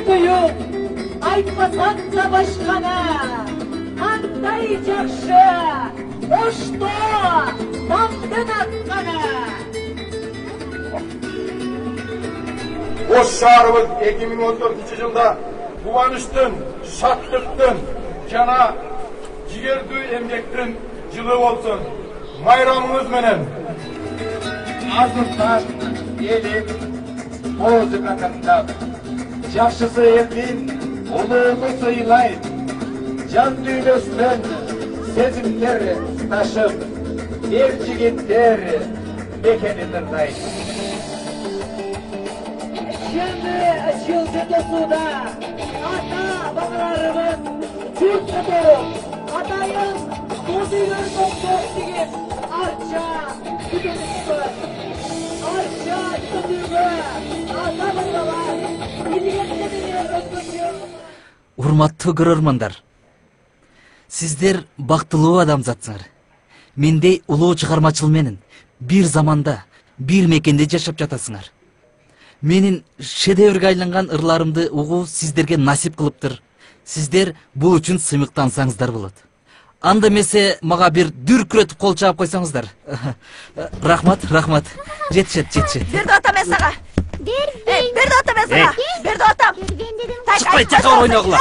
duyup, aytmasanca başkana, qanday жақшы, oşto, damdın atqana. Oş şahrımız 2014 yılda kuvanıştın, şatlıktın, jana jigerdi emgektin yılı olsun. Bayramınız menen. Azından elin, muzika tınlap, жақшысы елдin, uluğunu sıylayın. Can düğmesinden sezimler taşıp, er jigitler mekeni tırnayın. Şimdi açıldı suda, ata babalarımız Türk tutup, atayın Muzi'nin doktor digip, arça tütünüstü, arça tütünü, ata babalar, milliyetlerini özgürlüğü. Урматтуу көрөрмандар, сиздер бактылуу адамзатсыңар. Мендей улуу чыгармачыл менен бир заманда, бир мекенде жашап жатасыңар. Менин шедеврге айланган ырларымды угуу сиздерге насип кылыптыр. Сиздер бул үчүн сыймыктансаңыздар болот. Анда эмесе мага бир дүркүрөтүп кол чаап койсоңуздар. Рахмат. Жетишет. Берди атам мен сага. Берди атам мен сага. Берди атам. Чыкпай чакыр ойногула.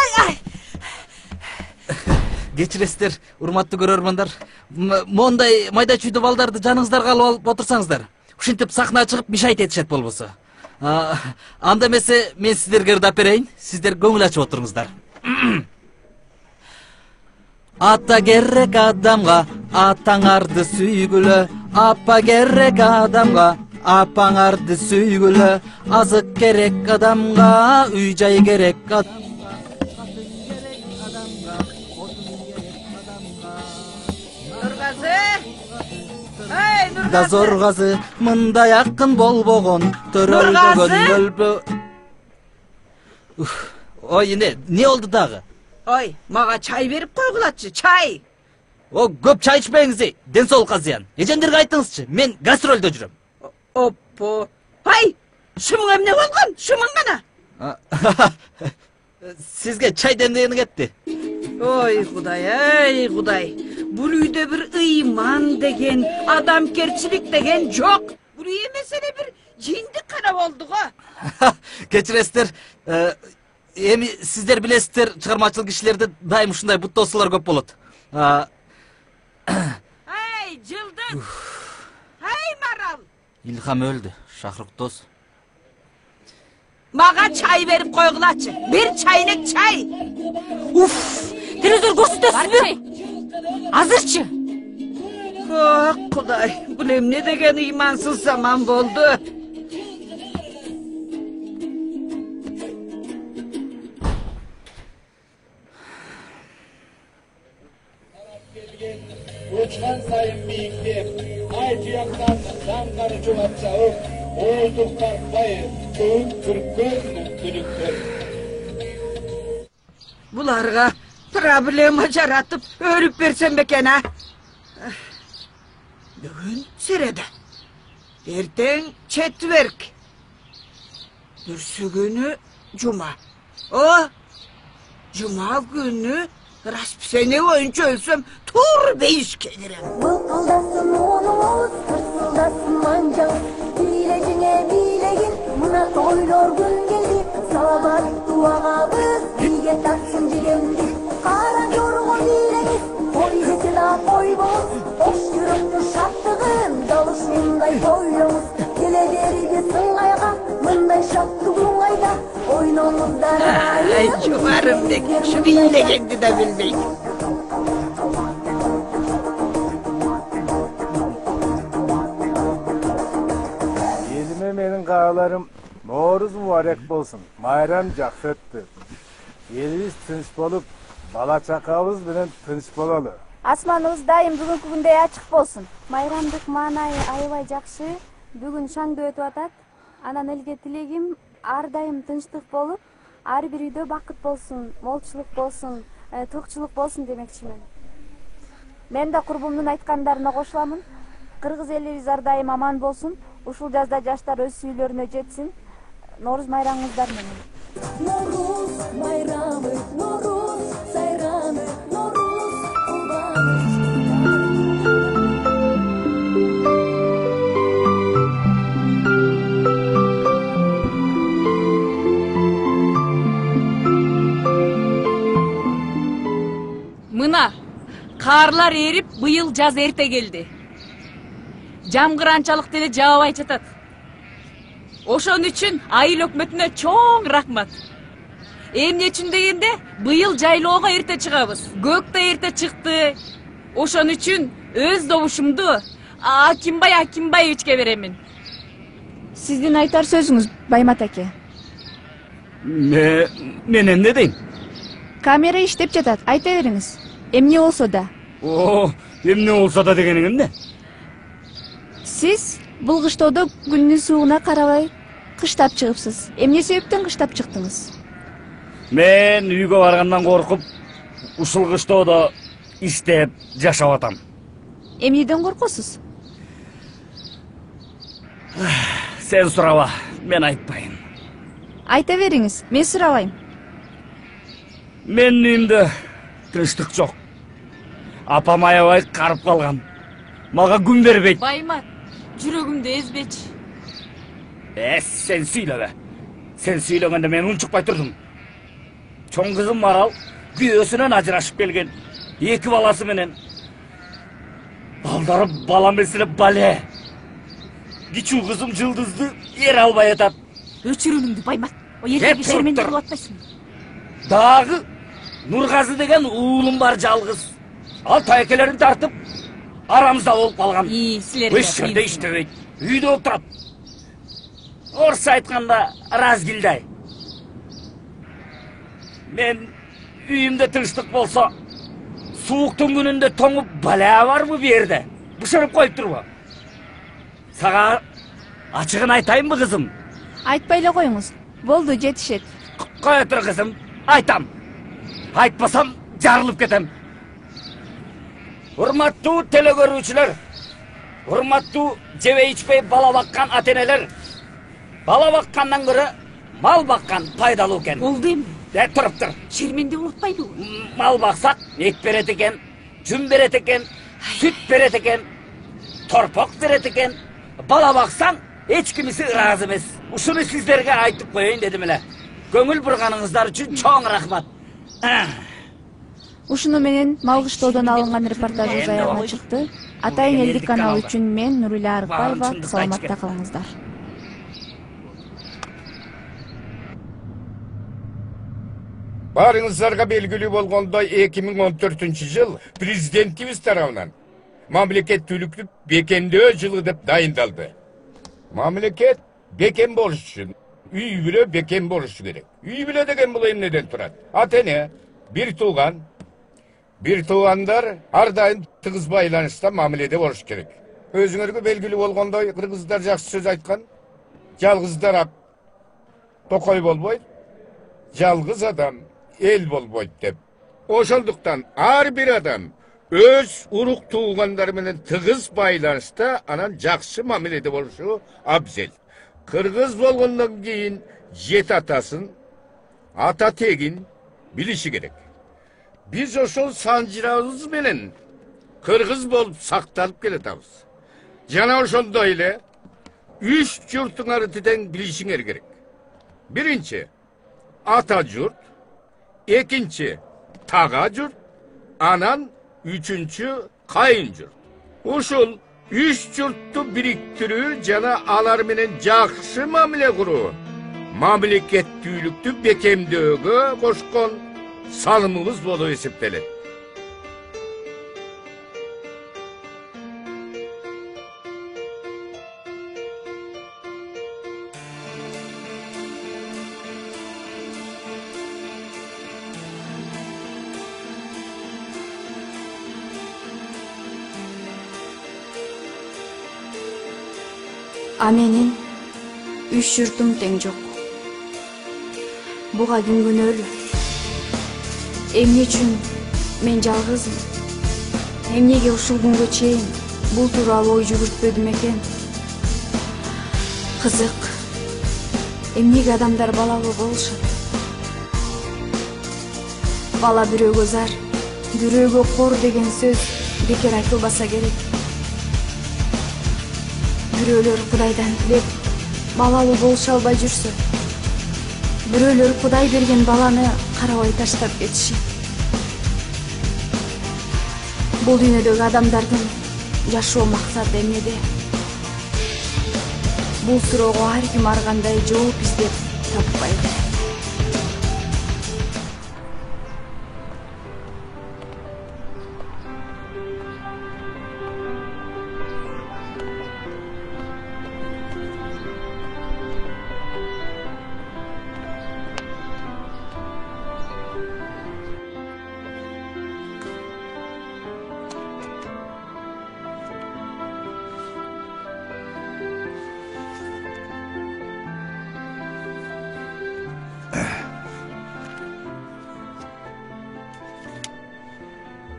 Кечиресиздер, урматтуу көрөрмандар. Мондай майда чүйдө балдарды жаныңыздарга алып отурсаңыздар. Ушинтип сахнага чыгып мишайт этишет болбосо. Анда эмесе мен сиздерге ырдап берейин. Сиздер көңүл ачып отуруңуздар. Ата керек адамга атаңарды сүйгүлө, апа керек адамга апаңарды сүйгүлө, азык керек адамга үй жай керек да зоргазы мындай акын болбогон төрөлбөгөн өлбө. Ой, не болду дагы? Ой, мага чай берип койгулачы, чай. О, көп чай ичпеңиз, ден соолукка зыян. Эжендерге айтыңызчы, мен гастролдо жүрөм. Оппо. Ай, шумуң эмне болгон? Шумуң гана. Сизге чай демдегени кетти. Ой, Кудай. Бул үйдө бир ыйман деген, адамкерчилик деген жок. Бул үй эмесе эле бир жиндик гана болду го. Кечиресиздер, эми сиздер билесиздер, чыгармачыл кишилерде дайым ушундай буттоосулар көп болот. Ай, жылдың. Ай, Марал. Илхам өлдү, Шахруктос. Мага чай берип койгулачы. Бир чайнек чай. Уф, телевизор көрсөтөсүзбү? Азырчы. Ох, Кудай, бул эмне деген ыймансыз заман болду. Uçkan sayın biyiktep, ay tuyaktан заңғары жолап жауып, оздық тарқпайы, көң күркөн күдіктер. Буларга проблема жаратып өлүп берсем бекен, а? Бүгүн середе, эртең четверг, бүрсү күнү жума. О, жума күнү расписание боюнча өлсөм тур бейишке кирем. Былкылдасын оңуңуз, кырсылдасын манжаңыз, бийлегиңе бийлегин, мына тойлор күн келди, саламаттуу агабыз, бийге тартсын жегенди, кара жорго бийлеңиз, той десе да койбоңуз, ош жүрөктүн шаттыгын, далышындай тойлоңуз, келе бериби сыңайга, мындай шаттыгың айда, ойноңуздар Ай, жумарым дек, şu бийлегенди да билбейм. Elime menin kağalarım Nooruz mübarek bolsun. Bayram jakşı öttü. Elimiz tınç bolup, bala çakabız bilen tınç bolalı. Асманыбыз дайым бүгүнкү күндөй ачык болсун. Майрамдык маанайы аябай жакшы. Бүгүн шаңдуу өтүп атат. Анан элге тилегим ар дайым тынчтык болуп, ар бир үйдө бакыт болсун, молчулук болсун, тукчулук болсун демекчимин. Мен да курбумдун айткандарына кошуламын. Кыргыз элибиз ар дайым аман болсун. Ушул жазда жаштар өз сүйүлөрүнө жетсин. Нооруз майрамыңыздар менен. No'ruz bayramı, No'ruz sayramı, No'ruz kurbanı. Мына карлар эрип, быйыл жаз эрте келди. Жамгыранчалык деле жаабай жатат. Ошон үчүн айыл өкмөтүнө чоң рахмат. Эмне үчүн дегенде, быйыл жайлоого эрте чыгабыз. Көк да эрте чыкты. Ошон үчүн өз добушумду Акимбаевичке беремин. Сиздин айтар сөзүңүз, Баймат аке. Мен эмне дейм? Камера иштеп жатат, айта бериңиз. Эмне болсо да. Эмне болсо да дегениң эмне? Сиз бул кыштоодо күндүн суугуна карабай кыштап чыгыпсыз. Эмне себептен кыштап чыктыңыз? Мен үйгө баргандан коркуп, ушул кыштоодо иштеп жашап атам. Эмнеден коркосуз? Сен сураба, мен айтпайм. Айта бериңиз, мен сурабайм. Менин үйүмдө тынчтык жок. Апам аябай карып калган. Мага күн бербейт. Баймат, жүрөгүмдү эзбечи. Сен сүйлөбө. Сен сүйлөгөндө мен унчукпай турдум. Чоң кызым Марал күйөөсүнөн ажырашып келген. 2 баласы менен. Балдары балам эле бале. Кичүү кызым Жылдызды эр албай атат. Өчүрүнүңдү, Баймат. О жердеги шерменди кылып атпайсың. Дагы Нургазы деген уулум бар жалгыз. Ал тайкелерин тартып, арамызда болуп калган. Силерге. Эч жерде иштебейт. Үйдө отурат. Орусча айтканда разгилдай. Мен үйүмдө тынчтык болсо, сууктун күнүндө тоңуп балаа барбы бу жерде? Бышырып коюп турбу? Сага ачыгын айтайынбы кызым? Айтпай эле коюңуз. Болду, жетишет. Кое тур кызым, айтам. Айтпасам жарылып кетем. Урматтуу телекөрүүчүлөр, урматтуу жебей ичпей бала баккан ата-энелер, бала баккандан көрө мал баккан пайдалуу экен. Болду эми. Туруп. Шерменди болуп атпайбы? Мал баксак, эт берет экен, жүн берет экен, сүт берет экен, торпок берет экен. Бала баксаң, эч кимиси ыраазы эмес. Ушуну сиздерге айтып коеюн дедим эле. Көңүл бурганыңыздар үчүн чоң рахмат. Ушуну менен мал кыштоодон алынган репортажыбыз аягына чыкты. Атайын элдик каналы үчүн мен Нурила Арыкбаева, саламатта калыңыздар. Барыңыздарга белгилүү болгондой 2014-жыл президентибиз тарабынан мамлекеттүүлүктү бекемдөө жылы деп дайындалды. Мамлекет бекем болуш үчүн үй бүлө бекем болушу керек. Үй бүлө деген бул эмнеден турат? Ата-эне, бир туугандар ар дайым тыгыз байланышта мамиледе болуш керек. Өзүңөргө белгилүү болгондой кыргыздар жакшы сөз айткан. Жалгыздар ак токой болбойт, жалгыз адам эл болбойт деп. Ошондуктан ар бир адам өз урук туугандары менен тыгыз байланышта анан жакшы мамиледе болушу абзел. Кыргыз болгондон кийин жет атасын, ата тегин билиши керек. Биз ошол санжырабыз менен кыргыз болуп сакталып келатабыз. Жана ошондой эле 3 журтуңарды тең билишиңер керек. Биринчи ата журт, экинчи тага журт, анан үчүнчү кайын журт. Ушул 3 журтту бириктирүү жана алар менен жакшы мамиле куруу мамлекеттүүлүктү бекемдөөгө кошкон салымыбыз болуп эсептелет. А менин 3 журтум тең жок. Буга ким күнөөлүү? Эмне үчүн мен жалгызмын? Эмнеге ушул күнгө чейин бул тууралуу ой жүгүртпөдүм экен? Кызык. Эмнеге адамдар балалуу болушат? Бала бирөөгө зар, бирөөгө кор деген сөз бекер айтылбаса керек. Бирөөлөр Кудайдан тилеп, балалуу болуша албай жүрсө, бирөөлөр Кудай берген баланы карабай таштап кетишет. Бул дүйнөдөгү адамдардын жашоо максаты эмнеде? Бул суроого ар ким ар кандай жооп издеп таппайт.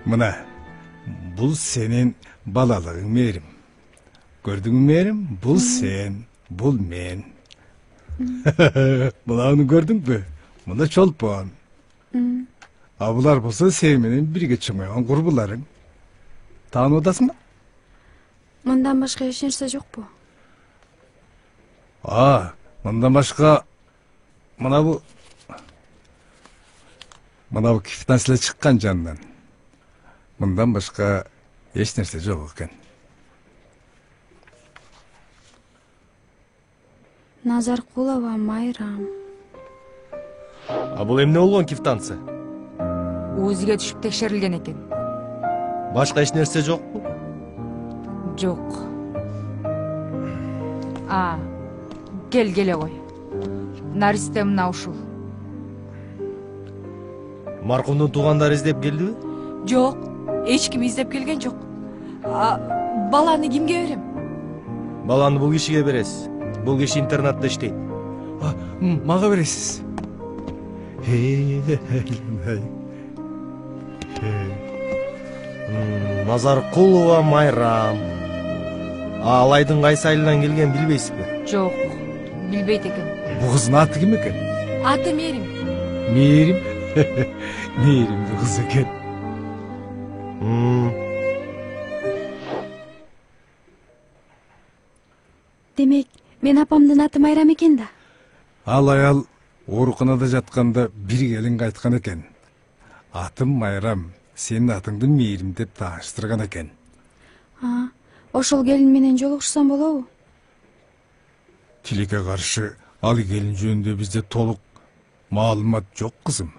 Мына, бұл сенин балалығың Мээрим. Көрдүңбү Мээрим? Бұл сен, бұл мен. Мынаны көрдүңбү? Мына Чолпон. А булар болсо сен менен бирге чыңайган курбуларың. Таанып атасың ба? Мындан башка эч нерсе жокпу? Мындан башка мынабу квитанциялар чыккан жанынан. Мындан башка эч нерсе жок экен. Назаркулова Майрам. Бул эмне болгон квитанция? Өзүгө түшүп текшерилген экен. Башка эч нерсе жокпу? Жок. Келе кой. Наристе мына ушул. Маркумдун туугандары издеп келдиби? Жок, эч ким издеп келген жок. Баланы кимге берем? Баланы бул кишиге бересиз. Бул киши интернатта иштейт. Мага бересиз. Назаркулова Майрам. Ал айдын кайсы айылдан келген билбейсизби? Жок, билбейт экен. Бу кыздын аты ким экен? Аты Мээрим. Мээрим? Мээримдин кызы экен. Демек, мен апамдын аты Майрам экен да. Ал аял ооруканада жатканда бир келин айткан экен. Атым Майрам, сенин атыңды Мээрим деп тааныштырган экен. Ошол келин менен жолугушсам болобу? Тилекке каршы ал келин жөнүндө бизде толук маалымат жок, кызым.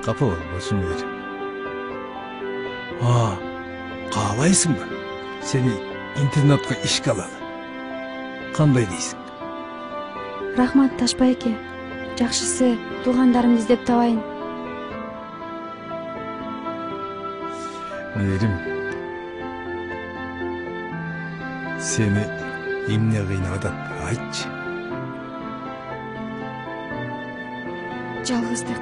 Капа болбосун Мээрим. Каалайсыңбы? Сени интернатка ишке алалы. Кандай дейсиң? Рахмат Ташбайке. Жакшысы туугандарымды издеп табайын. Мээрим, сени эмне кыйнап атат, айтчы. Жалгыздык.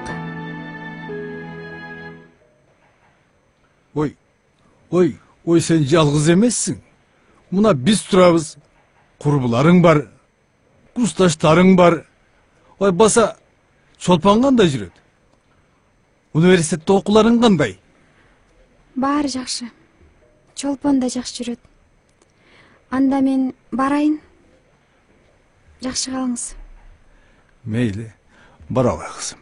Ой, сен жалгыз эмессиң. Мына биз турабыз. Курбуларың бар, курсташтарың бар. Баса Чолпон кандай жүрөт? Университетте окууларың кандай? Баары жакшы. Чолпон да жакшы жүрөт. Анда мен барайын. Жакшы калыңыз. Мейли, баралы кызым.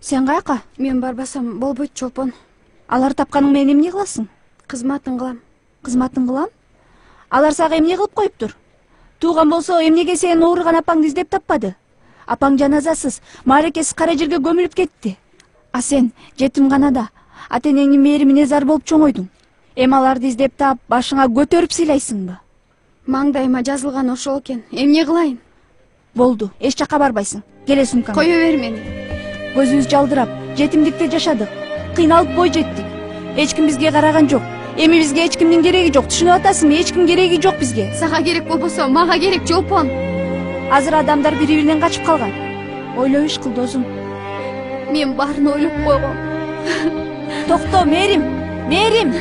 Сен каяка? Мен барбасам болбойт, чолпон. Алар тапканың менен эмне кыласың? Кызматын кылам. Кызматын кылам? Алар сага эмне кылып коюптур? Тууган болсо эмнеге сенин ооруган апаңды издеп таппады? Апаң жаназасыз, мааракесиз кара жерге көмүлүп кетти. А сен жетимканада ата-энеңдин мээримине зар болуп чоңойдуң. Эми аларды издеп таап, башыңа көтөрүп сыйлайсыңбы? Маңдайыма жазылган ошол экен. Эмне кылайын? Болду, эч жакка барбайсың. Келе сумкаңа. Кое бер мени. Көзүбүз жалдырап, жетимдикте жашадык. Кыйналып бой жеттик. Эч ким бизге караган жок. Эми бизге эч кимдин кереги жок. Түшүнүп атасыңбы? Эч ким кереги жок бизге. Сага керек болбосо, мага керек, Жолпон. Азыр адамдар бири-биринен качып калган. Ойлоп иш кыл, досум. Мен баарын ойлоп койгом. Токто, Мээрим. Мээрим.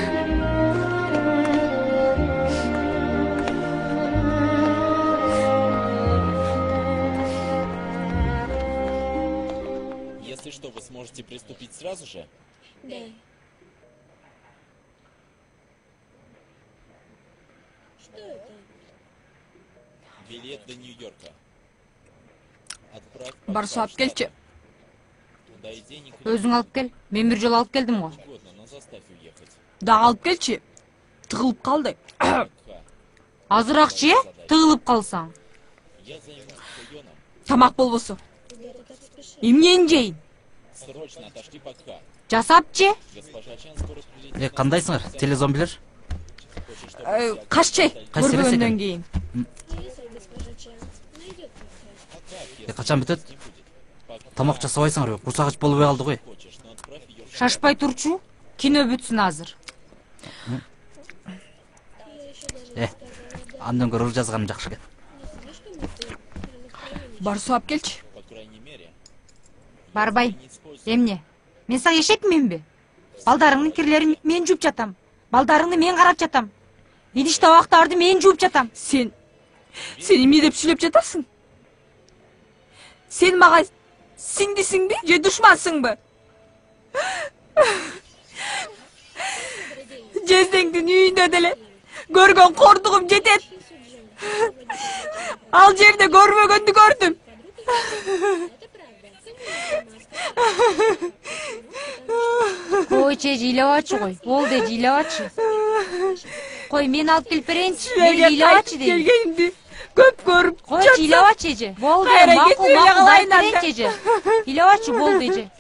Если что, вы сможете приступить сразу же? Да. Что это? Билет до Нью-Йорка. Отправь Барсу алып келчи. Туда и денег Өзүң алып кел. Мен бир жолу алып келдим го. угодно, но заставь уехать. Дагы алып келчи. Тыгылып калды. Азыраак же, тыгылып калсаң. Я займусь районом. Тамак болбосо. Эмнени жейин? Срочно отошли пока. Жасап же? Госпожа Чан скоро прилетит. Кандайсыңар? Телезомбилер? Каччы. Кайсы бересең? Көргөндөн кийин. Если госпожа Чан найдет как-то. Качан бүтөт? Тамак жасабайсыңарбы? Курсак ач болбой калды ғой. Хочешь, но отправь ее. Шашпай турчу. Кино бүтсүн азыр. Андан көрө жазганым жакшы экен. Барсу алып келчи. По крайней мере, Барбай. Эмне? Мен сага эшекминби? Балдарыңдын кирлерин мен жууп жатам. Балдарыңды мен карап жатам. Идиш табактарды мен жууп жатам. Сен эмне деп сүйлөп жатасың? Сен мага сиңдисиңби же душмансыңбы? Жездеңдин үйүндө деле көргөн кордугум жетет. Ал жерде көрмөгөндү көрдүм. Ой, жыйлабачы кой. Болду, жыйлабачы. Кой, мен алып келип берейинчи. Мен жыйлабачы дейм. Келгенди көп көрүп. Кой, жыйлабачы эже. Болду, макул, алып берейинчи эже. Жыйлабачы болду эже.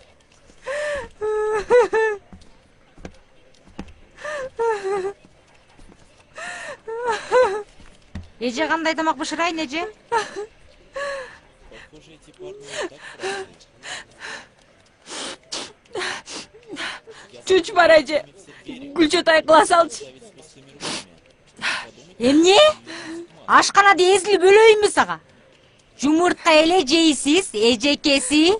Эже кандай тамак бышырайын эже? похоже, эти парни не так просты. Чуч бар эже. Гүлчөтай кыла салчы. Ставить с пустыми руками. Эмне? Ашканада эзилип өлөйүнбү сага? Жумуртка эле жейсиз, эжекеси.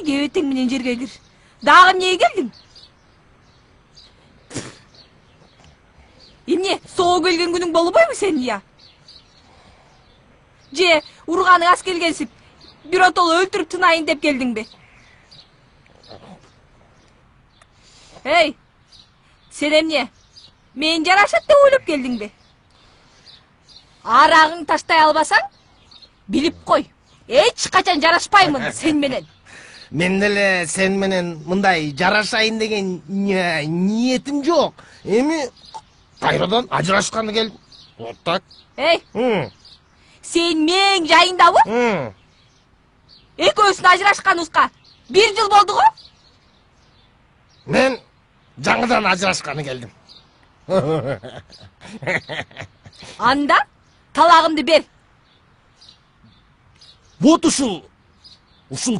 Кебетең менен жерге кир. Дагы эмнеге келдиң? Эмне, соо келген күнүң болбойбу сенин я? Же урганың аз келгенсип, биротолу өлтүрүп тынайын деп келдиңби? Эй, сен эмне? Мен жарашат деп ойлоп келдиңби? Арагың таштай албасаң, билип кой. Эч качан жарашпаймын сен менен. Мен деле сен менен мындай жарашайын деген ниетим жок. Эми Кайрадан ажырашканы келдим. Вот так. Эй, сен мен жайындабы? Экөөбүздүн ажырашканыбызга 1 жыл болду го? Мен жаңыдан ажырашканы келдим. Анда талагымды бер. Вот ушул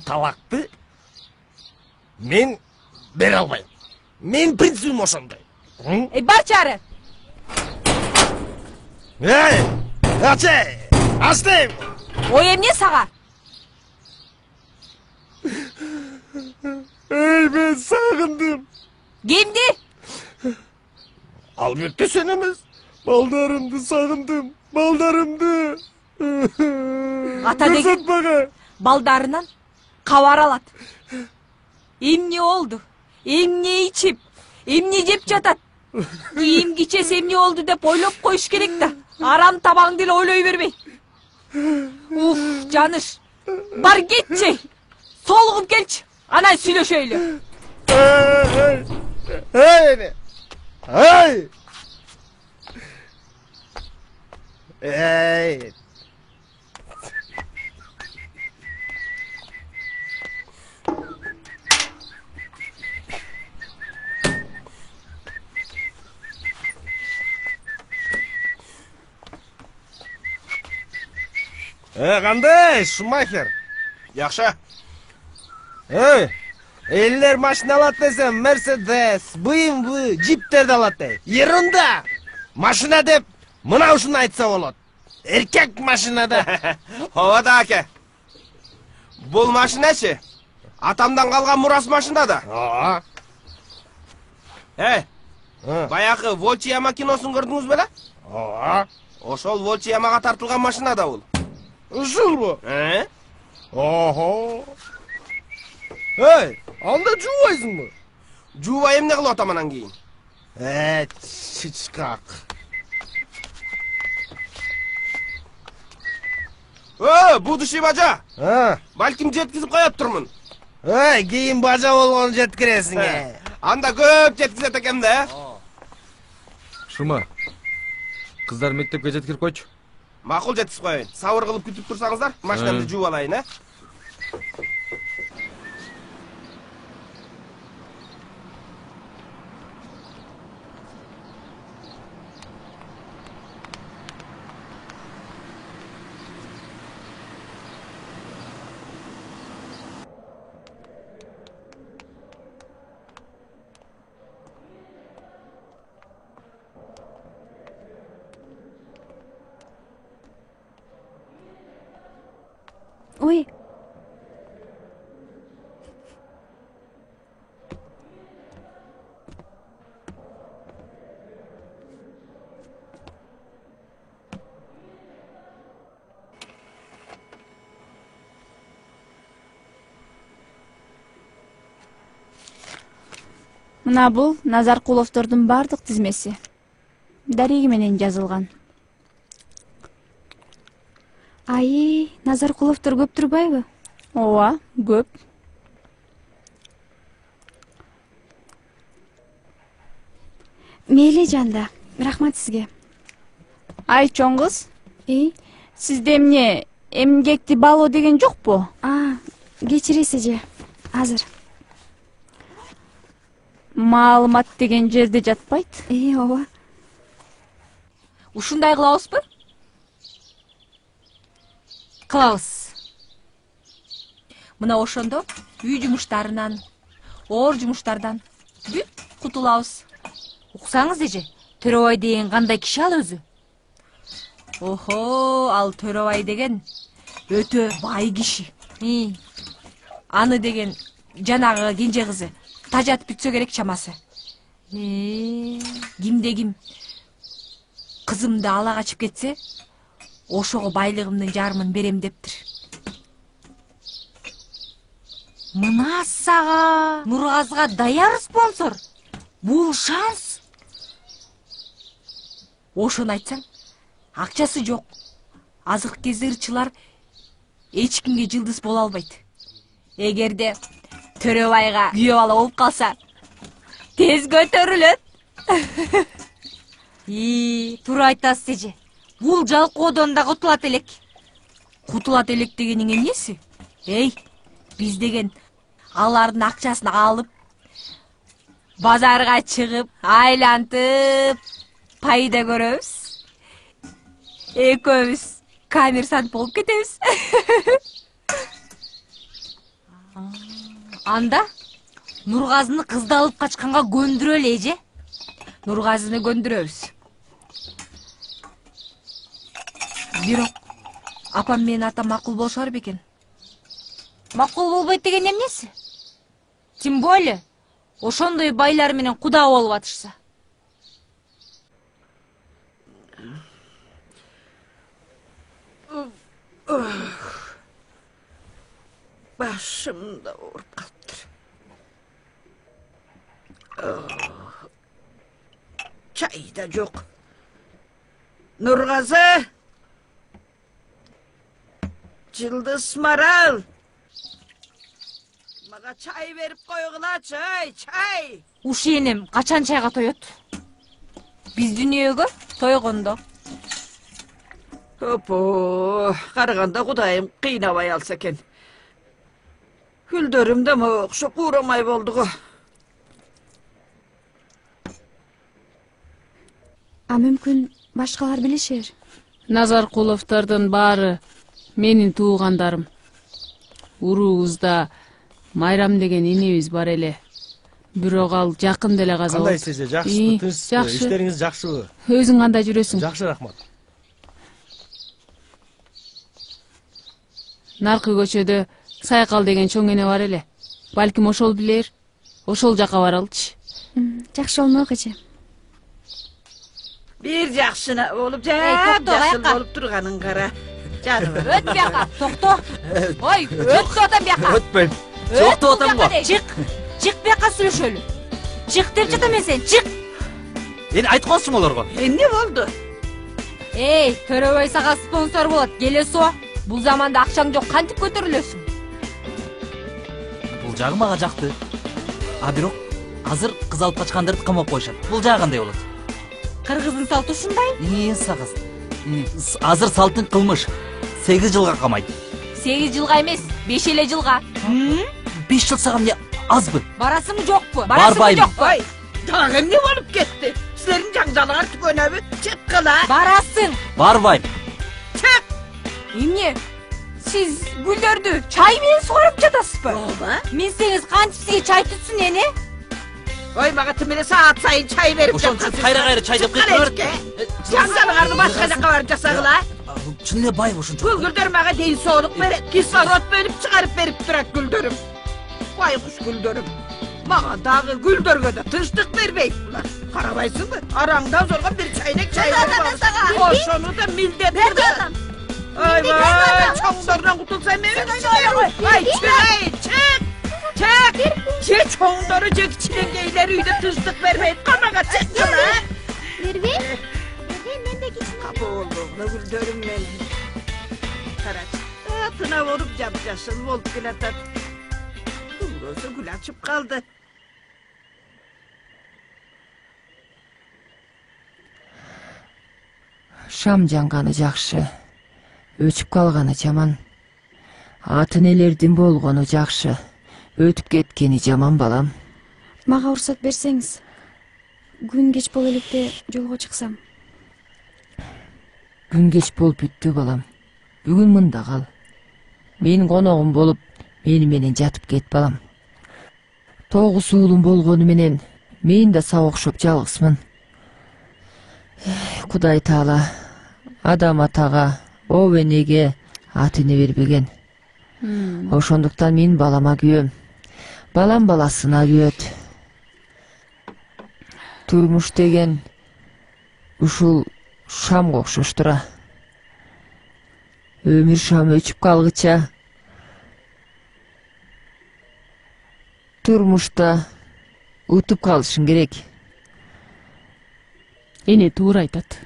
талакты мен бере албайм. Мен принцибим ошондой. Эй, бар чары. Эй, ачты. Ой эмне сага? Эй, мен сагындым. Кимди? Албетте сен эмес. Балдарымды сагындым. Балдарымды. Ата деген балдарынан кабар алат. Эмне болду? Эмне ичип? Эмне жеп жатат? Кийим кичес эмне болду деп ойлоп коюш керек да. Арам табаңды эле ойлой бербей. Уф, жаныш. Бар кетчи. Солугуп келчи. Анан сүйлөшөйлү. Эй. Кандай, Шумахер? Жакшы. Элдер машина алат десем, Мерседес, BMW, джиптерди алат дей. Ерунда! Машина деп, мына ушуну айтса болот. Эркек машинада. Ооба да аке. Бул машиначы? Атамдан калган мурас машина да. Баягы Волчияма киносун көрдүңүз беле? Ошол Волчиямага тартылган машина да бул. Ушулбу? Охо. Эй, анда жуубайсыңбы? Жуубай эмне кылып атам анан кийин? Чичкак. Будущий бажа. Балким жеткизип коёптурмун. Кийин бажа болгону жеткиресиң. Анда көп жеткизет экен да. Шума. Кыздар мектепке жеткирип койчу. Макул, жеткизип коеюн. Сабыр кылып күтүп турсаңыздар, машинамды жууп алайын, Ой. Мына бул Назаркуловдордун бардык тизмеси. Дареги менен жазылган. Ай, Назаркуловдор көп турбайбы? Ооба, көп. Мейли жанда, рахмат сизге. Ай, чоң кыз. Сизде эмне эмгекти баалоо деген жокпу? Кечиресиз эже. Азыр. Маалымат деген жерде жатпайт? Ооба. Ушундай кылабызбы? Кылабыз. Мына ошондо үй жумуштарынан, оор жумуштардан бүт кутулабыз. Уксаңыз эже, Төрөбай деген кандай киши ал өзү? Охо, ал Төрөбай деген өтө бай киши. Аны деген жанагы кенже кызы тажатып бүтсө керек чамасы. Кимде ким кызымды ала качып кетсе, ошого байлыгымдын жарымын берем дептир. Мына сага Нургазга даяр спонсор. Бул шанс. Ошону айтсаң, акчасы жок. Азыркы кезде ырчылар эч кимге жылдыз боло албайт. Эгерде Төрөбайга күйөө бала болуп калса, тез көтөрүлөт. туура айтасыз эже. Бул жалкоодон да кутулат элек. Кутулат элек дегениң эмнеси? Эй, биз деген алардын акчасын алып, базарга чыгып, айлантып, пайда көрөбүз. Экөөбүз коммерсант болуп кетебиз. Анда Нургазыны кызды алып качканга көндүрөлү эже. Нургазыны көндүрөбүз. Бирок апам менен атам макул болушар бекен. Макул болбойт деген эмнеси? Тем более ошондой байлар менен куда болуп атышса. Başım da ооруп калыптыр. Çay da жок. Нургазы! Жылдыз Марал! Мага чай берип койгула, чай! Ушеним качан чайга тоет? Биз дүнүйөгө тойгондо. Опо, караганда Кудайым кыйнабай алса экен. Гүлдөрүм да окшоп куурамай болду го. Мүмкүн башкалар билишер. Назаркуловдордун баары менин туугандарым. Уруубузда Майрам деген инебиз бар эле. Бирок ал жакын деле каза болду. Кандайсыз эже? Жакшысызбы? Тынчсызбы? Иштериңиз жакшыбы? Өзүң кандай жүрөсүң? Жакшы, рахмат. Наркы көчөдө Сайкал деген чоң эне бар эле. Балким ошол билер. Ошол жака баралычы. Жакшы болмок эже. Bir жакшына болуп, жакшы болуп турганын кара. Жаным. Өт бияка, токто. Ой, өт атам бияка. Өтпөйм. Жоктоп атам го. Чык бияка сүйлөшөлү. Чык деп жатам мен сен, чык. Эни айтып калчым олорго. Эмне болду? Эй, Төрөбай сага спонсор болот. Келесо. Бул заманда акчаң жок, кантип көтөрүлөсүң? Бул жагы мага жакты. А бирок азыр кыз алып качкандарды камап коюшат. Бул жагы кандай болот? Кыргыздын салты ушундай. Сагыз. Азыр салттын кылмыш 8 жылга камайт. 8 жылга эмес, 5 эле жылга. 5 жыл сага эмне азбы? Барасыңбы жокпу? Барбайм. Ой, дагы эмне болуп кетти? Силердин жаңжалыңар түгөнөбү? Чыккыла. Барасың. Барбайм. Чык. Эмне? Сиз гүлдөрдү чай менен сугарып жатасызбы? Ооба. Минсеңиз кантип сизге чай түтсүн эне? Ой, мага тимеле саат сайын чай берип Ошончун кайра чай деп кыйкырып. Жаңжалыңарды башка жака барып жасагыла. Чын эле бай ошончо. Бул гүлдөр мага ден соолук берет, кислород бөлүп чыгарып берип турат гүлдөрүм. Байкуш гүлдөрүм. Мага дагы гүлдөргө да тынчтык бербейт булар. Карабайсыңбы? Араңда зорго бир чайнек чай берип ал. Ошону да милдет бердим. Ой, чоңдордон кутулсам эми? Ай, чык! Же чоңдору же кичинекейлер үйдө тынчтык бербейт. Камага чыккыла. Бербей? Мен де кичине. Капы болду, гүлдөрүм менен. Карачы. Тына болуп жап-жашыл болуп келатат. Гүлгөзү гүл ачып калды. Шам жанганы жакшы. Өчүп калганы жаман. Аты энелердин болгону жакшы. Өтүп кеткени жаман балам. Мага уруксат берсеңиз. Күн кеч боло электе жолго чыксам. Күн кеч болуп бүттү балам. Бүгүн мында кал. Менин коногум болуп, мени менен жатып кет балам. 9 уулум болгону менен мен да сага окшоп жалгызмын. Кудай Таала адам атага, о энеге ат эне бербеген. Ошондуктан мен балама күйөм. Балам баласына күйөт. Турмуш деген ушул шамга окшош тура. Өмүр шам өчүп калгыча турмушта утуп калышың керек. Эне туура айтат.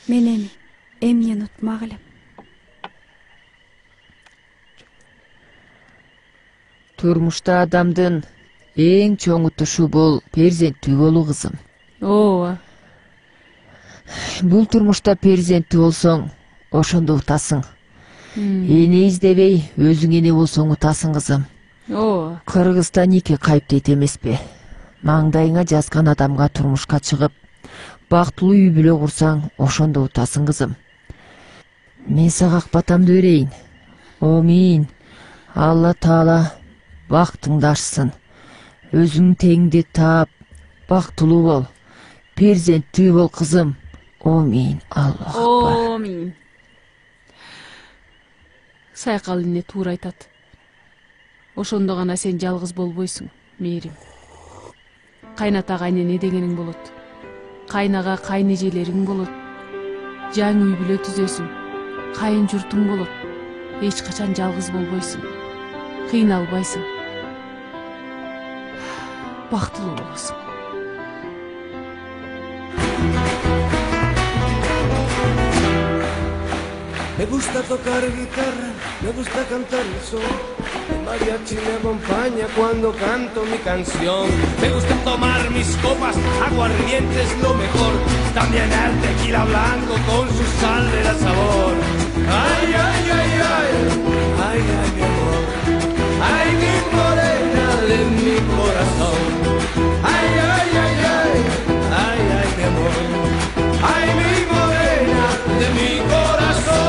Мен эмнени утмак элем. Турмушта адамдын эң чоң утушу бул перзенттүү болуу кызым. Ооба. Бул турмушта перзенттүү болсоң, ошондо утасың. Эне издебей, өзүң эне болсоң утасың, кызым. О, Кыргызстан нике кайып дейт эмеспи? Маңдайыңа жазган адамга турмушка чыгып, бактылуу үй бүлө курсаң, ошондо утасың, кызым. Мен сага акбатамды берейин. Омин. Алла Таала бактыңды ашсын. Өзүң теңди таап, бактылуу бол. Перзенттүү бол, кызым. Омин. Аллах акбар. омин. Сайкал эне туура айтат. Ошондо гана сен жалгыз болбойсуң, мээрим. Кайната кайнене дегениң болот. Кайнага кайнежелериң болот. Жаңы үй бүлө түзөсүң. Кайын журтуң болот. Эч качан жалгыз болбойсуң. Кыйналбайсың. Бактылуу болосуң. Me gusta tocar guitarra, me gusta cantar el sol. El mariachi me acompaña cuando canto mi canción. Me gusta tomar mis copas, aguardiente es lo mejor. También el tequila blanco con su sal de la sabor. Ay, ay, ay, ay, ay, ay, mi amor. Ay, mi morena de mi corazón. Ay, ay, ay, ay, ay, ay, mi amor. Ay, mi morena de mi corazón.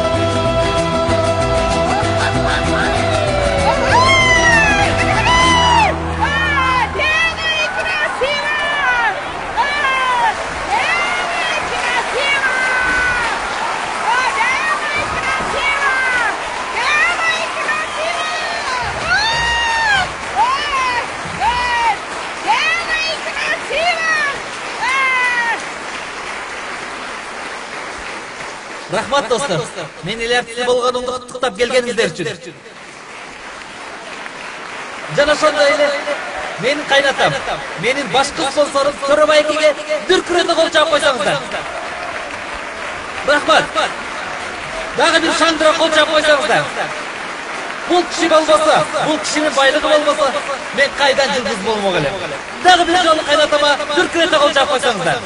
Рахмат, достор. Мен элертиси болгонумду куттуктап келгениңиздер үчүн. Жана ошондой эле менин кайнатам, менин башкы спонсорум Төрөбайкеге дүркүрөтө кол чаап койсоңуздар. Рахмат. Дагы бир шаңдыра кол чаап койсоңуздар. Бул киши болбосо, бул кишинин байлыгы болбосо, мен кайдан жылдыз болмок элем. Дагы бир жолу кайнатама дүркүрөтө кол чаап койсоңуздар.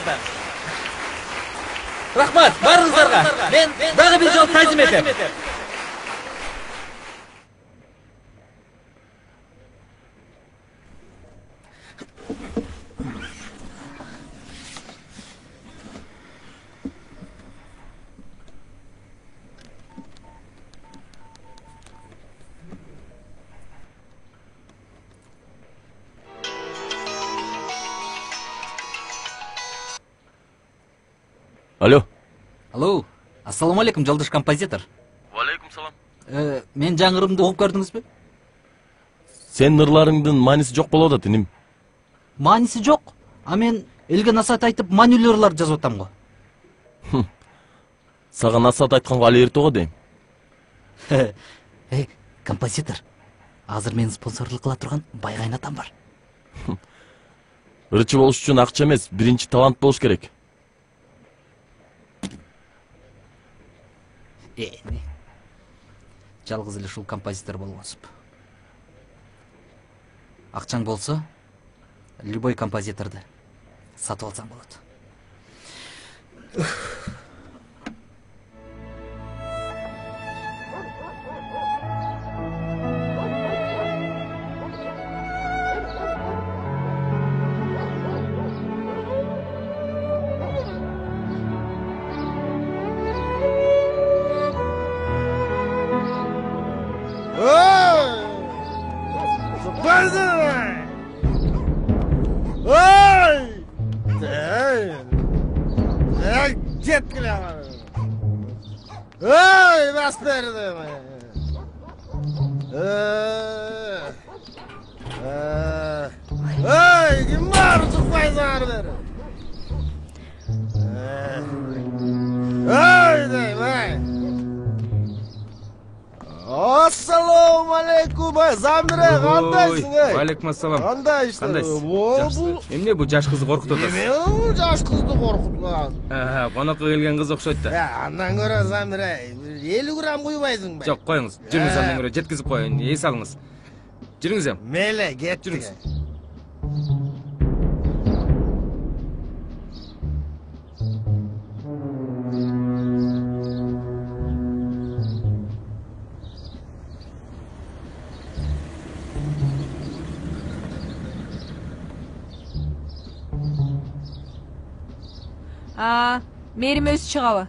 Рахмат, барыңыздарга. Мен дагы бир жол тазим этем. Алло. Алло. Ассаламу алейкум, жалдыш композитор. Алейкум салам. Мен жаңырымды окуп көрдүңүзбү? Сен ырларыңдын мааниси жок болуп атат, иним. Мааниси жок. А мен элге насаат айтып маанилүү ырлар жазып атам го. Сага насаат айтканга али эрте го дейм. Композитор. Азыр мени спонсорлук кыла турган бай кайнатам бар. Ырчы болуш үчүн акча эмес, биринчи талант болуш керек. Жалгыз эле ушул композитор болгонсуп. Акчаң болсо, любой композиторду сатып алсаң болот. Ой, вас передем. Ой, гимар сухайзар ver. Ой, дай, дай. Assalomu alaykum, Zamire, qandaysiň ey? Alaykum assalam. Qandaysiň? Qandaysiz? Bu Emne bu jaş kızı korkut atasiz? Neme bu jaş kızdı korkutmagan? Konakka kelgen kız okşoyt da. Andan göre Zamire, 50 gram kuybaysyň be. Jok, koyuңuz. Жүрүңүз андан көрө жеткизип коюн. Эс алыңыз. Жүрүңүз эм. Мейле, кеттик. Мээрим өзү чыгабы?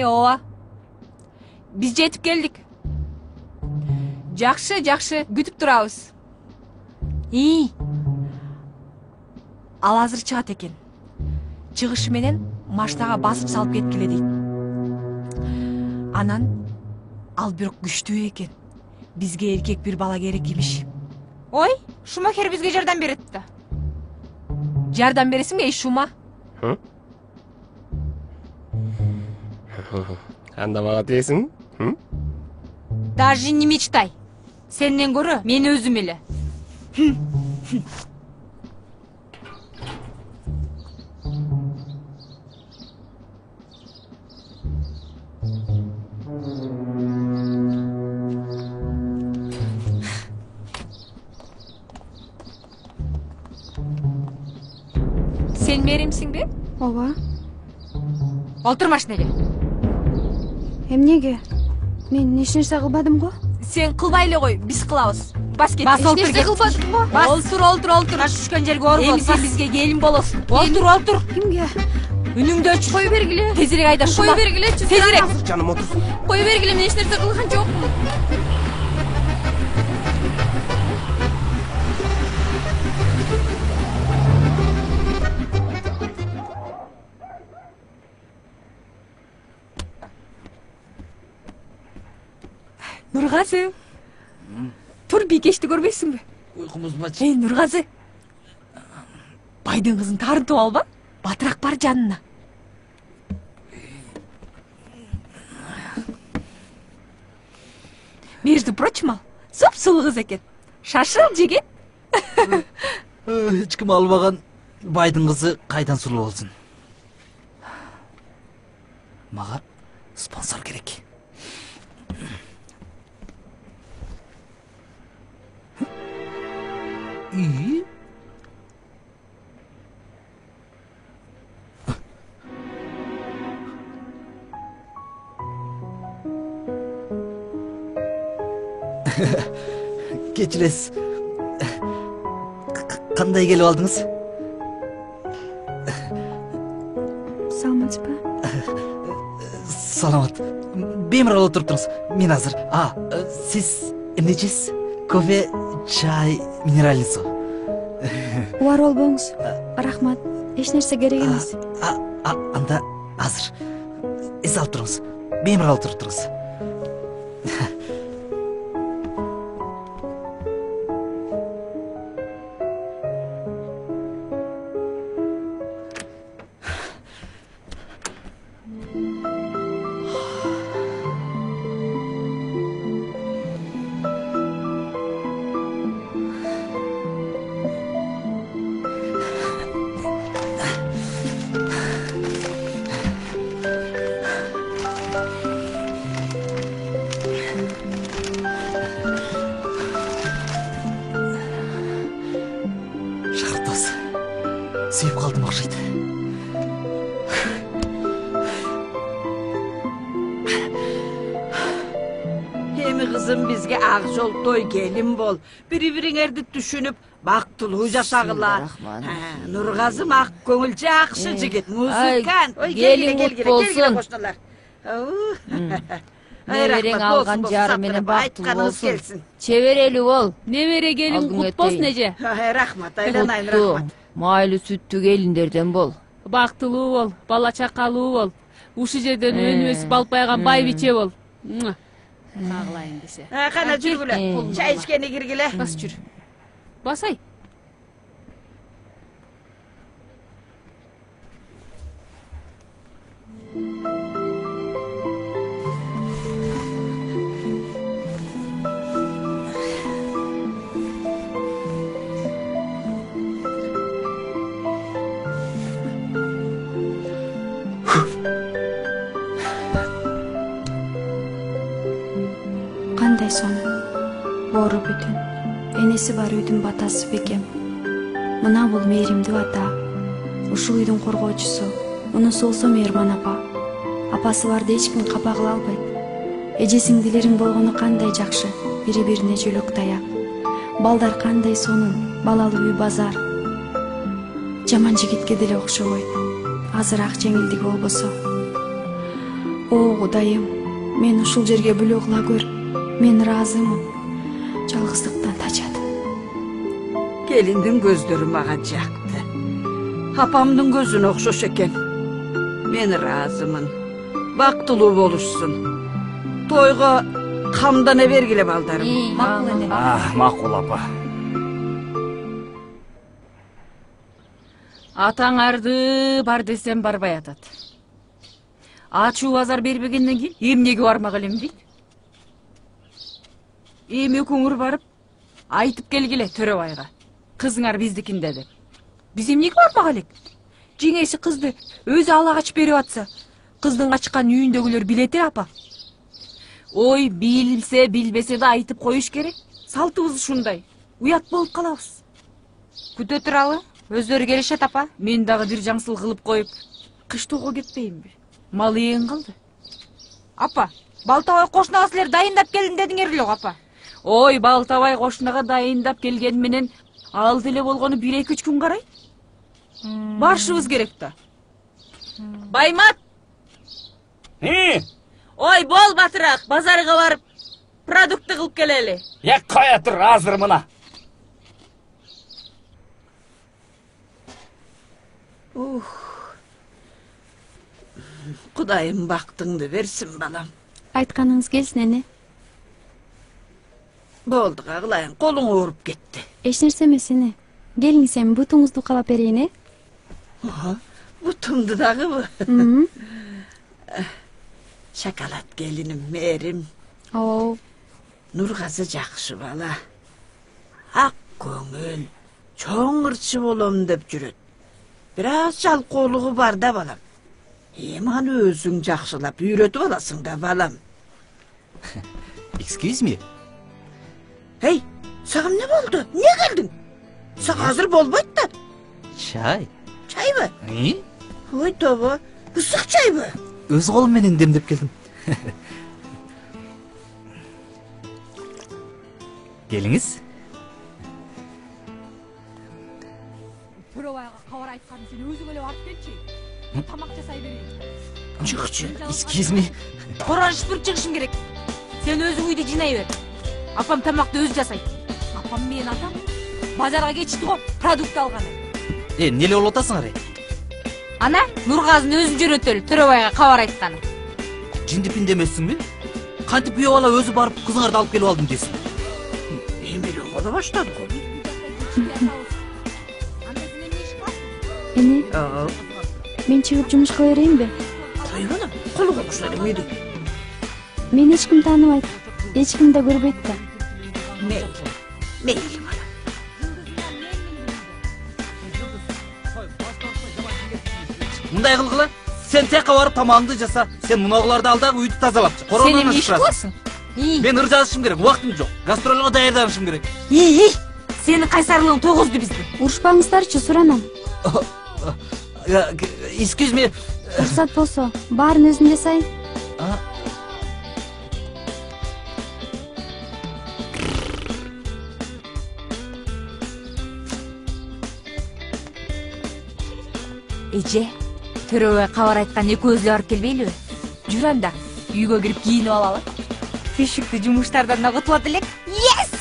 Ооба. Биз жетип келдик. Жакшы, күтүп турабыз. Ал азыр чыгат экен. Чыгышы менен машинага басып салып кеткиле дейт. Анан ал бирок күчтүү экен. Бизге эркек бир бала керек имиш. Ой, Шумахер бизге жардам берет да. Жардам бересиңби, Шума? Анда мага тиесиң? Даже не мечтай. Сенден көрө мен өзүм эле. Sen Meримсиңби? Ооба. Олтур машинеге. Эмнеге? Мен эч нерсе кылбадым го? Сен кылбай эле кой, биз кылабыз. Бас кет. Эч нерсе кылбадым го. Олтур. Таш түшкөн жерге ор бол. Эми сен бизге келин болосуң. Олтур. Кимге? Үнүңдү өч. Кой бергиле. Тезирээк айда. Кой бергилечи. Тезирээк. Жаным отурсун. Кой бергиле, мен эч нерсе кылган жокмун. Нургазы. Тур Бикешти көрбөйсүңбү? Уйкумуз бачы. Нургазы. Байдын кызын тарынтып алба. Батыраак бар жанына. Между прочим, ал суп-сулуу кыз экен. Шашыл жигит. Эч ким албаган байдын кызы кайдан сулуу болсун. Мага спонсор керек. Кечиресиз. Кандай келип алдыңыз? Саламатсызбы? Саламат. Беморал отуруп туруңуз. Мен азыр. Сиз эмне жейсиз? Кофе, чай, минеральный су. Убар болбоңуз. Рахмат. Эч нерсе керек эмес. Анда азыр. Эс алып туруңуз. Беморал отуруп туруңуз. Шартос. Сүйүп калдым окшойт. Эми кызым бизге ак жол той келин бол. Бири-бириңерди түшүнүп, бактылуу жашагыла. Нургазым ак көңүл жакшы жигит, музыкант. Келин кут болсун. Кошналар. Неберең алган жары менен бактылуу болсун. Чеберелүү бол. Небере келин кут болсун эже. Рахмат, айланайын, рахмат. Майлы сүттүү келиндерден бол. Бактылуу бол, бала чакалуу бол. Ушу жерден өнүбөсүп алып байган байбиче бол. Кагылайын десе. Кана жүргүлө. Чай ичкени киргиле. Бас жүр. Басай. Кандай сонун. Боору бүтүн. Энеси бар үйдүн батасы бекем. Мына бул мээримдүү ата. Ушул үйдүн коргоочусу. Мунусу болсо Мээрман апа. Апасы барды эч ким капа кыла албайт. Эже сиңдилериң болгону кандай жакшы. Бири-бирине жөлөк таяк. Балдар кандай сонун. Балалуу үй базар. жаман жигитке деле окшобойт. Азыраак жеңилдиги болбосо. О Кудайым, мен ушул жерге бүлө кыла көр. Мен ыраазымын. Жалгыздыктан тачадым. Келиндин көздөрү мага жакты. Апамдын көзүнө окшош экен. Мен ыраазымын. Бактылуу болушсун. Тойго камдана бергиле балдарым. Макул эле. Макул апа. Атаңарды бар десем барбай атат. Ачуу азар бербегенден кийин эмнеге бармак элем дейт. Эми көңүр барып айтып келгиле Төрөбайга. Кызыңар биздикинде деп. Биз эмнеге бармак элек? Жеңеси кызды өзү ала качып берип атса, кыздын качкан үйүндөгүлөр билетир апа. Ой, билсе билбесе да айтып коюш керек. Салтыбыз ушундай. Уят болуп калабыз. Күтө туралы? Өздөрү келишет апа. Мен дагы бир жаңсыл кылып коюп, кыштоого кетпейинби? Мал ээн калды. Апа, Балтабай кошунага силер дайындап келдим дедиңер эле апа. Ой, Балтабай кошунага дайындап келген менен ал деле болгону 1-2 күн карай. Барышыбыз керек да. Баймат! Ой, бол батыраак, базарга барып, продукты кылып келели. Кая тур, азыр мына. Кудайым бактыңды берсин балам. Айтканыңыз келсин, эне. Болду, кагылайын, колуң ооруп кетти. Эч нерсе эмес, эне. Келиңиз, эми бутуңузду калап берейин, э? Бутумду дагыбы? Шоколад келиним, мээрим. Оо. Нургазы жакшы бала. Ак көңүл, чоң ырчы болом деп жүрөт. Бир аз жалкоолугу бар да балам. Эми аны өзүң жакшылап үйрөтүп аласың да балам. Excuse me. Эй, сага эмне болду? Эмне келдиң? Сага азыр болбойт да. Чай. Чайбы? Ой, тобо, ысык чайбы? Өз колум менен демдеп келдим. Келиңиз. Төрөбайга кабар айтканын сен өзүң эле барып келчи. Тамак жасай берейин. Чыкчы. Excuse me. Коранышып туруп чыгышым керек. Сен өзүң үйдү жинай бер. Апам тамакты өзү жасайт. Апам менен атам базарга кетишти го, продукт алганы. Эмне болуп атасыңар? Ана, Нургазын өзү жөнөтөлү, Төрөбайга кабар айтканы. Жиндипин демесиңби? Кантип күйөө бала өзү барып кызыңарды алып келип алдым десин. Эми эле кала баштады го. Эне, мен чыгып жумушка берейинби? Кой балам, колу кокуштар эмеди? Мен эч ким тааныбайт, эч ким да көрбөйт да. Мейли балам. Мындай кылгыла, сен текка барып тамагыңды жаса, сен мунагыларды ал дагы үйдү тазалапчы. Сен эмне иш кыласың? Мен ыр жазышым керек, убактым жок. Гастролго даярданышым керек. Сенин кайсарлыгың тогузду бизди. Урушпаңыздарчы, суранам. Excuse me. Уруксат болсо, баарын өзүм жасайын. Эже, Төрөбай кабар айткан экөөбүз барып келбейлиби? Жүр анда, үйгө кирип кийинип алалы. Түйшүктүү жумуштардан агытып элек. Yes!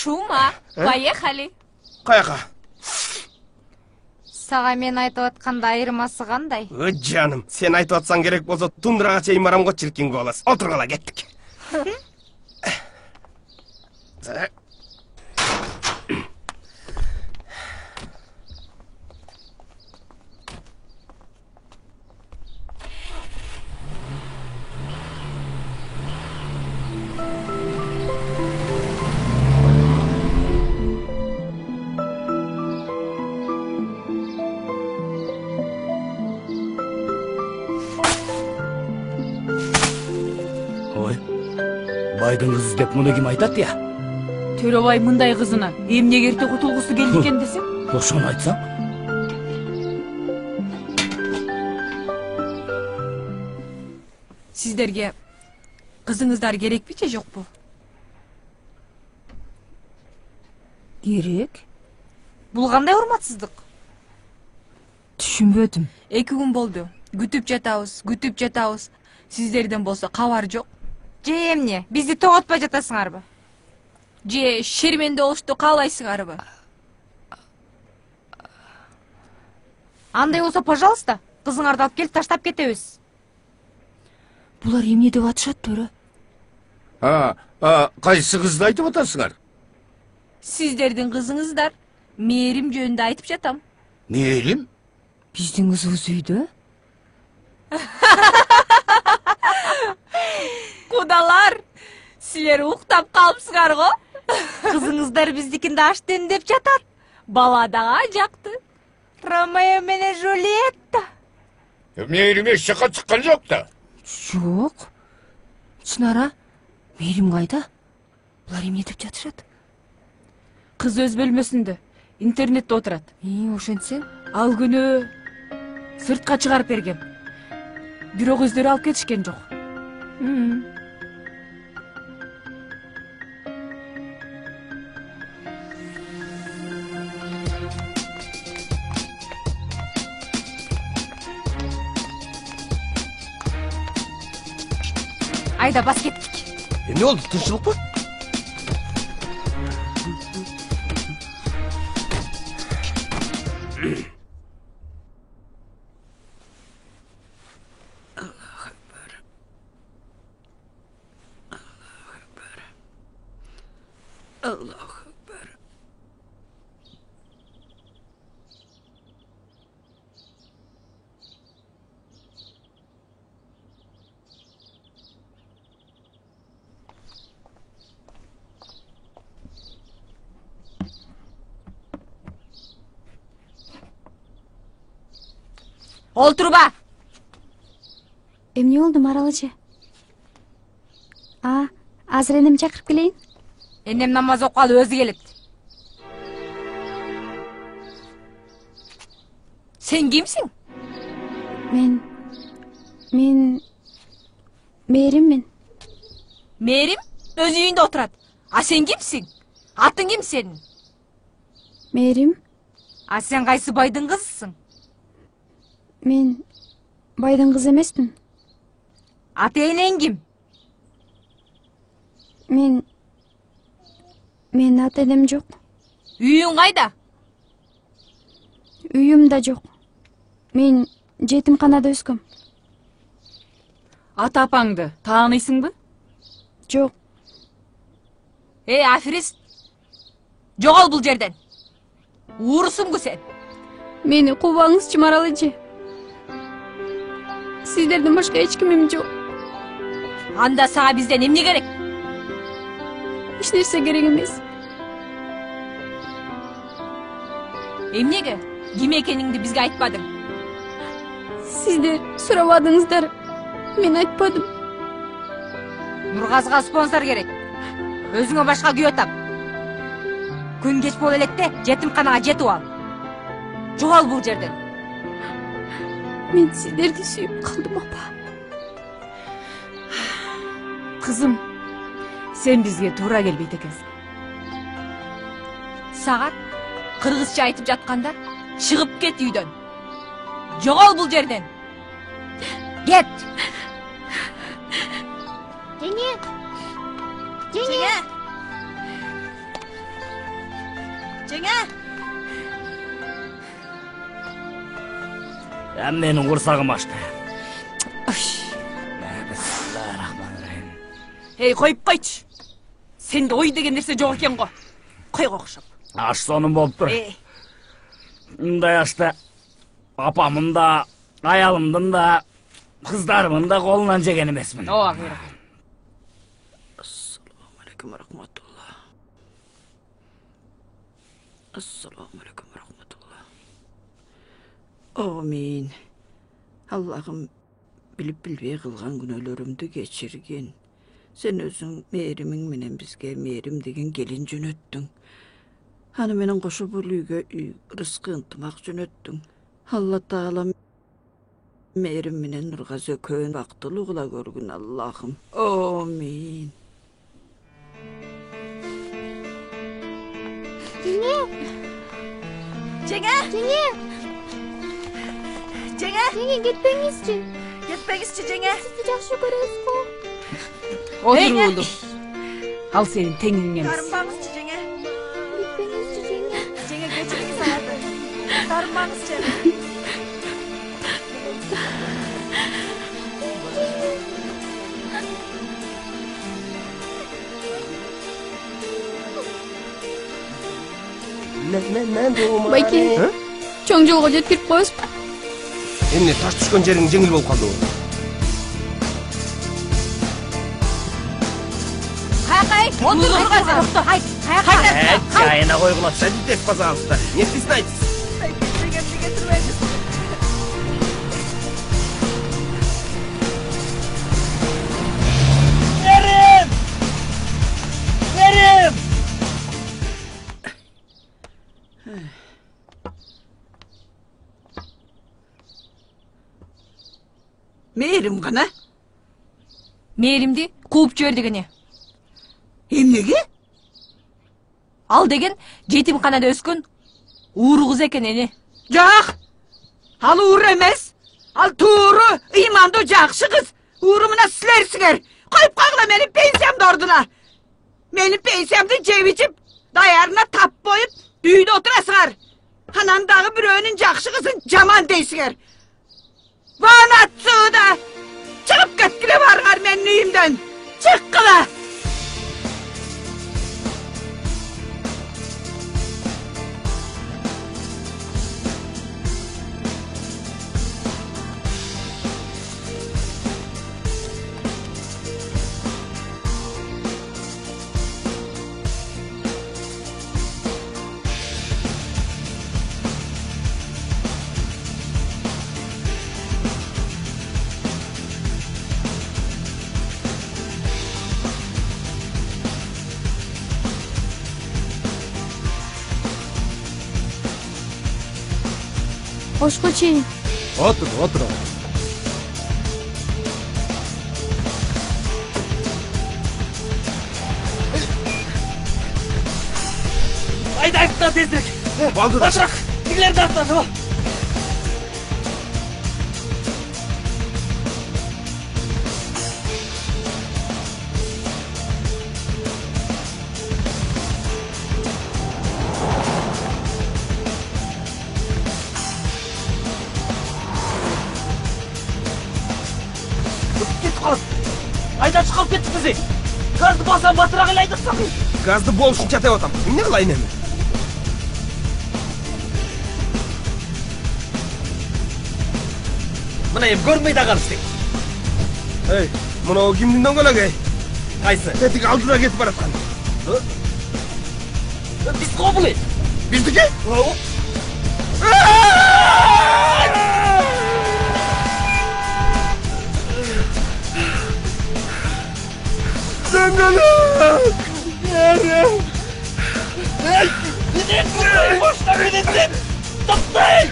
Шума, поехали. Каяка? Сага мен айтып атканда айырмасы кандай? Жаным, сен айтып атсаң керек болсо тундрага чейин барам го, чиркинге боласыз. Отургала, кеттик. Байдың қызы деп мұны кім айтады я? Төрөбай мындай кызына эмне керте кутулгусу келди экен десем? Ошону айтсаң? Сиздерге кызыңыздар керекпи же жокпу? Керек? Бул кандай урматсыздык? Түшүнбөдүм. 2 күн болду. Күтүп жатабыз. Сиздерден болсо кабар жок. Же эмне? Бизди тоготпой жатасыңарбы? Же шерменде болушту каалайсыңарбы? Андай болсо, пожалуйста, кызыңарды алып келип таштап кетебиз. Булар эмне деп атышат, төрө? Кайсы кызды айтып атасыңар? Сиздердин кызыңыздар Мээрим жөнүндө айтып жатам. Мээрим? Биздин кызыбыз үйдө? Кудалар, силер уктап калыпсыңар го. Кызыңыздар биздикинде аштын деп жатат. Бала дагы жакты. Ромео менен Жулиетта. Мээрим эч жака чыккан жок да. Жок. Чынара, Мээрим кайда? Булар эмне деп жатышат? Кыз өз бөлмөсүндө, интернетте отурат. Ошентсең? Ал күнү сыртка чыгарып бергем. Бирок өздөрү алып кетишкен жок. Айда, бас кеттик. Эмне болду? Тынччылыкпы? Олтурба. Эмне болду, Марал эже? Азыр энем чакырып келейин? Энем намаз окугалы өзү келет. Сен кимсиң? Мен Мээриммин. Мээрим өз үйүндө отурат. А сен кимсиң? Атың ким сенин? Мээрим. А сен кайсы байдын кызысың? Мен байдын кызы эмесмин. Ата-энең ким? Мен ата-энем жок. Үйүң кайда? Үйүм да жок. Мен жетимканада өскөм. Ата-апаңды тааныйсыңбы? Жок. Аферист. Жогол бул жерден. Уурусуңбу сен? Мени кубаңызчы, Марал эже. Сиздерден башка эч кимим жок. Анда сага бизден эмне керек? Эч нерсе керек эмес. Эмнеге? Ким экениңди бизге айтпадың? Сиздер сурабадыңыздар. Мен айтпадым. Нургазга спонсор керек. Өзүңө башка күйөө тап. Күн кеч боло электе жетимканага жетип ал. Жогол бул жерден. Мен сиздерди сүйүп калдым, апа. Кызым, сен бизге туура келбейт экенсиң. Сага кыргызча айтып жатканда чыгып кет үйдөн. Жогол бул жерден. Кет. Жеңе. Жеңе. Менің құрсағым ашты. Bismillahirrahmanirrahim. Ей, қойып қойшы. Сенде ой деген нәрсе жоқ екен ғой. Қой қоқшып. Аш соным болып тұр. Мұндай ашты апамын да, аялымдың да, қыздарымын да қолынан жеген емесмін. О, ақира. Ассалаумалейкум рахматулла. Ассалаумалейкум рахматулла. Амин. Аллахым біліп-білбей қылған күнәлерімді кешірген. Сен өзің мейірімің менен бізге мейірім деген келін жөнөттің. Аны менен қошу бұл үйге рызқы ынтымақ жөнөттің. Алла Таала мейірім менен нұрға зөкөн бақтылы қыла көргін Аллахым. Амин. Жеңе! Жеңе! Жеңе! Жеңе! Жеңе, кетпеңізші. Кетпеңізші, Жеңе. Сізді жақсы көресіз ғой. Отыр ұлым. Ал сенің теңің емес. Тарынбаңызшы, Жеңе. Кетпеңізші, Жеңе. Жеңе, кечіріңіз алады. Тарынбаңызшы. Байке, чоң жолға жеткіріп қойыз ба? Emne taş düşkön jerin жеңил болуп калды. Кайкай, отур каза. Хайт, кайкай. Жайына қойғылап. Садитесь, пожалуйста. Не стесняйтесь. Мерим! Мейірім ғана? Мейримди кууп жибер дегене. Эмнеге? Ал деген жетимканада өскөн ууру кыз экен эне. Жок! Ал ууру эмес. Ал тууру, ыймандуу жакшы кыз. Ууру мына силерсиңер. Коюп койгула менин пенсиямды ордуна. Менин пенсиямды жеп ичип, даярына тап коюп, үйдө отурасыңар. Анан дагы бирөөнүн жакшы кызын жаман дейсиңер. Ванатсууда! Чыгып кеткиле барыңар менин үйүмдөн. Чыккыла! Ошко чейин. Отур, отур. Айдайық та тезірек. Балды да. Ашырақ, тігілерді аттады. Айда шығып кеттік бізде. Газды басам батырақ елайдық сақи. Газды болушун чатап атам. Эмне кылайын эми? Мына ем көрмей да қалыштық. Эй, мынау кимдин дөңгөлөк эй? Қайсы? Тетик алдыра кетип бараткан. Біз қобылы. Биздики? Дөңгөлөк! Неден көрмей бошта мененден! Тоқтай!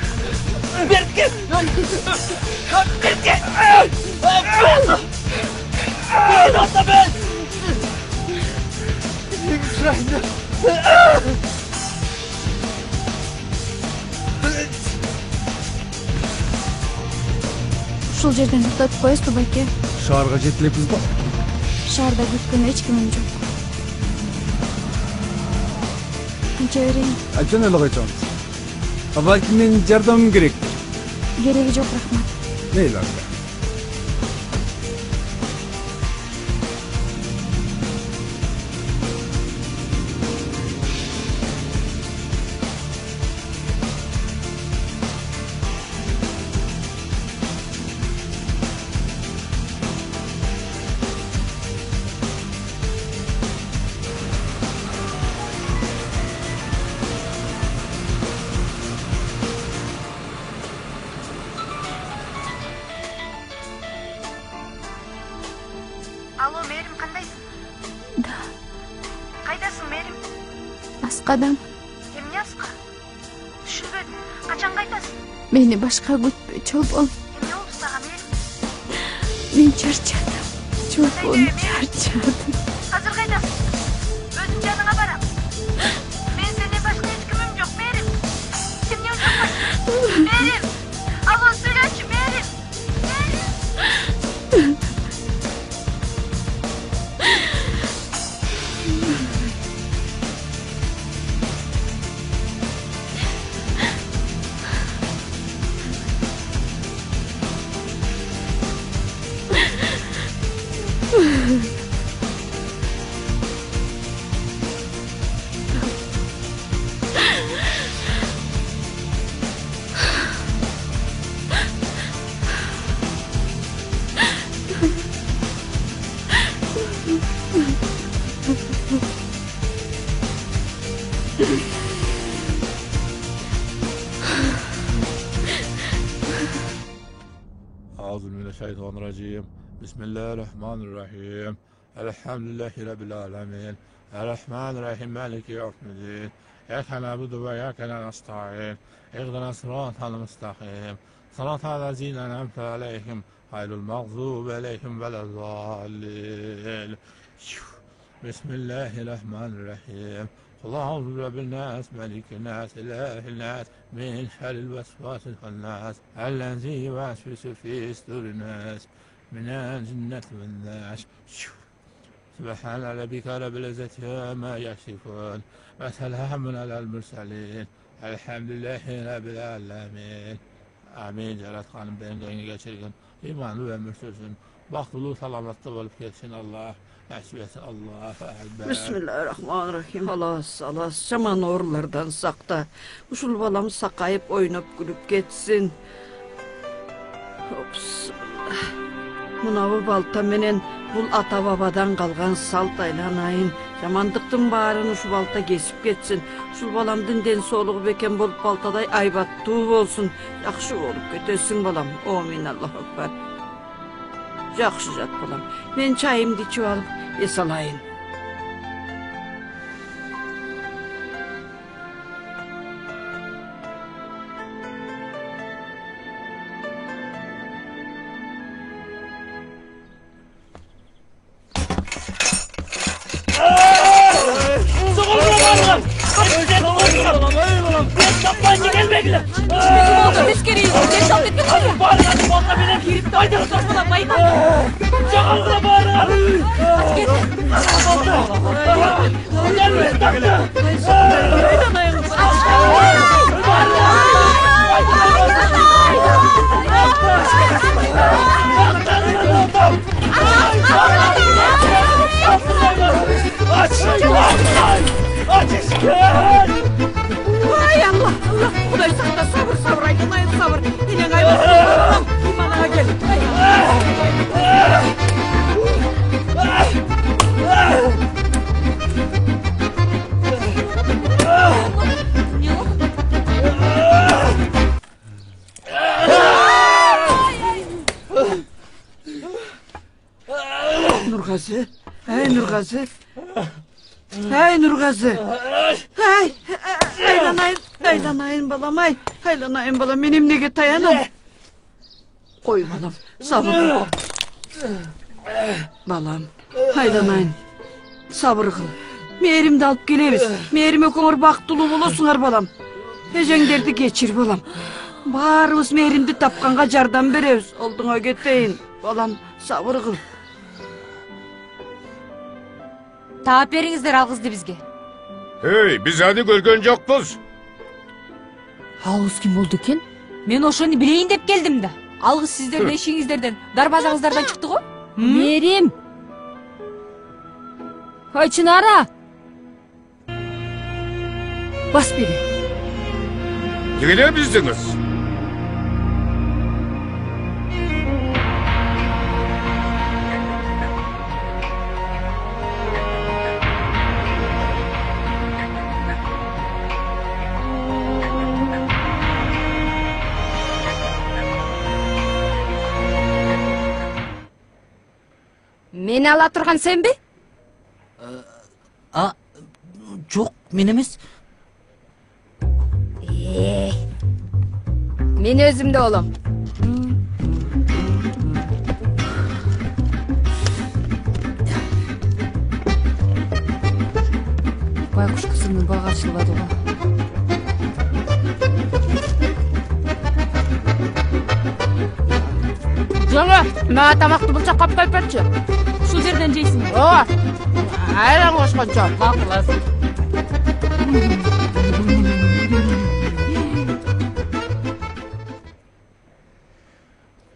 Бертке! Бертке! Мен ота мен! Шайна! Ушул жерден токтотуп коесузбу, байке? Шаарга жетип элекпиз ба? Шаарда күткөн эч кимим жок. Vaqtincha bereyim. Qachon ela qo'yamiz? Balki men yordamim kerak. Keragi yo'q, rahmat. Mayli. Alo, Merim, qandaysan? Da. Qaydasan, Merim? Asqadam. Kimni asqa? Tushunmadim. Qachon qaytasan? Meni boshqa kutma, Cho'lpon. Ne oldu sana, Merim? Men charchadim. Cho'lpon, charchadim. Hozir qaydasan? O'zing joningga boram. Men sendan boshqa hech kimim yo'q, Merim. Kimni o'ldirmaysan? Merim. Alo, söylechi, Merim. Merim. أعوذ من الشيطان الرجيم بسم الله الرحمن الرحيم الحمد لله رب العالمين الرحمن الرحيم مالك يوم الدين إياك نعبد وإياك نستعين اهدنا الصراط المستقيم صراط الذين أنعمت عليهم غير المغضوب عليهم ولا الضالين بسم الله الرحمن الرحيم قل أعوذ برب الناس ملك الناس إله الناس من شر الوسواس الخناس الذي يوسوس في صدور الناس من الجنة والناس سبحان ربك رب العزة عما يصفون وسلام على المرسلين الحمد لله رب العالمين Amin. Yaratganım benim gönlü geçirgin. İmanlı ve mürsüzün. Baktulu salamatlı olup geçsin Allah. Nasip etsin Allah'a ekber. Bismillahirrahmanirrahim. Alas, jaman oğurlardan sakta. Uşul balam sakayıp oynap gülüp geçsin. Bismillah. Mınavı balta menen bul ata babadan kalgan salt aylanayın. Jamandıktın bağrını şu balta kesip geçsin. Şu balamdın den soluğu beken bolup baltaday aybattığı olsun. Yakşı olup götürsün balam. Amin Allahu Ekber. Yakşı jat balam. Men çayımdı içip alıp esalayın. Tabanca gelmekle. Tezkereyi yaşam etmek mi? Bağırın, bağırın benim girip de haydi saçmalama bayma. Çakalına bağırın. Git. Gelme, taktı. Aç işgal. Ay Allah, Allah. Kuday sakta sabır, aydanayın sabır. İnen aydan imana gel. Nurgazi, hey Nurgazi. Hey Nurgazi. Hey, aylanayın balam, ay. Aylanayın balam, benim nege tayanım. Koy balam, sabır kıl. Balam, aylanayın. Sabır kıl. Meğerimde alıp geleriz. Meğerime konuyor baktılı bulursunlar balam. Ejenglerdi geçir balam. Barımız meğerimdi tapkanğa jardan bereriz. Olduna götteyin. Balam, sabır kıl. Taap beringizler al kızdı bizge. Hey, biz hadi görgön jokpuz. Алгыс ким болду экен? Мен ошону билейин деп келдим да. Алгыс сиздердин ишиңиздерден, дарбазаңыздардан чыкты го. Мерим. Ой, Чынара. Бас бери. Дегеле биздиңиз. Мени ала турган сенби? Жок, мен эмес. Мен өзүм да болом. Байкуш кызымдын бага ачылбады го. Жаңа, мага тамакты булчак каппай берчи. Ушул жерден жейсиң. Ооба. Айран кошкончо. Макуласың.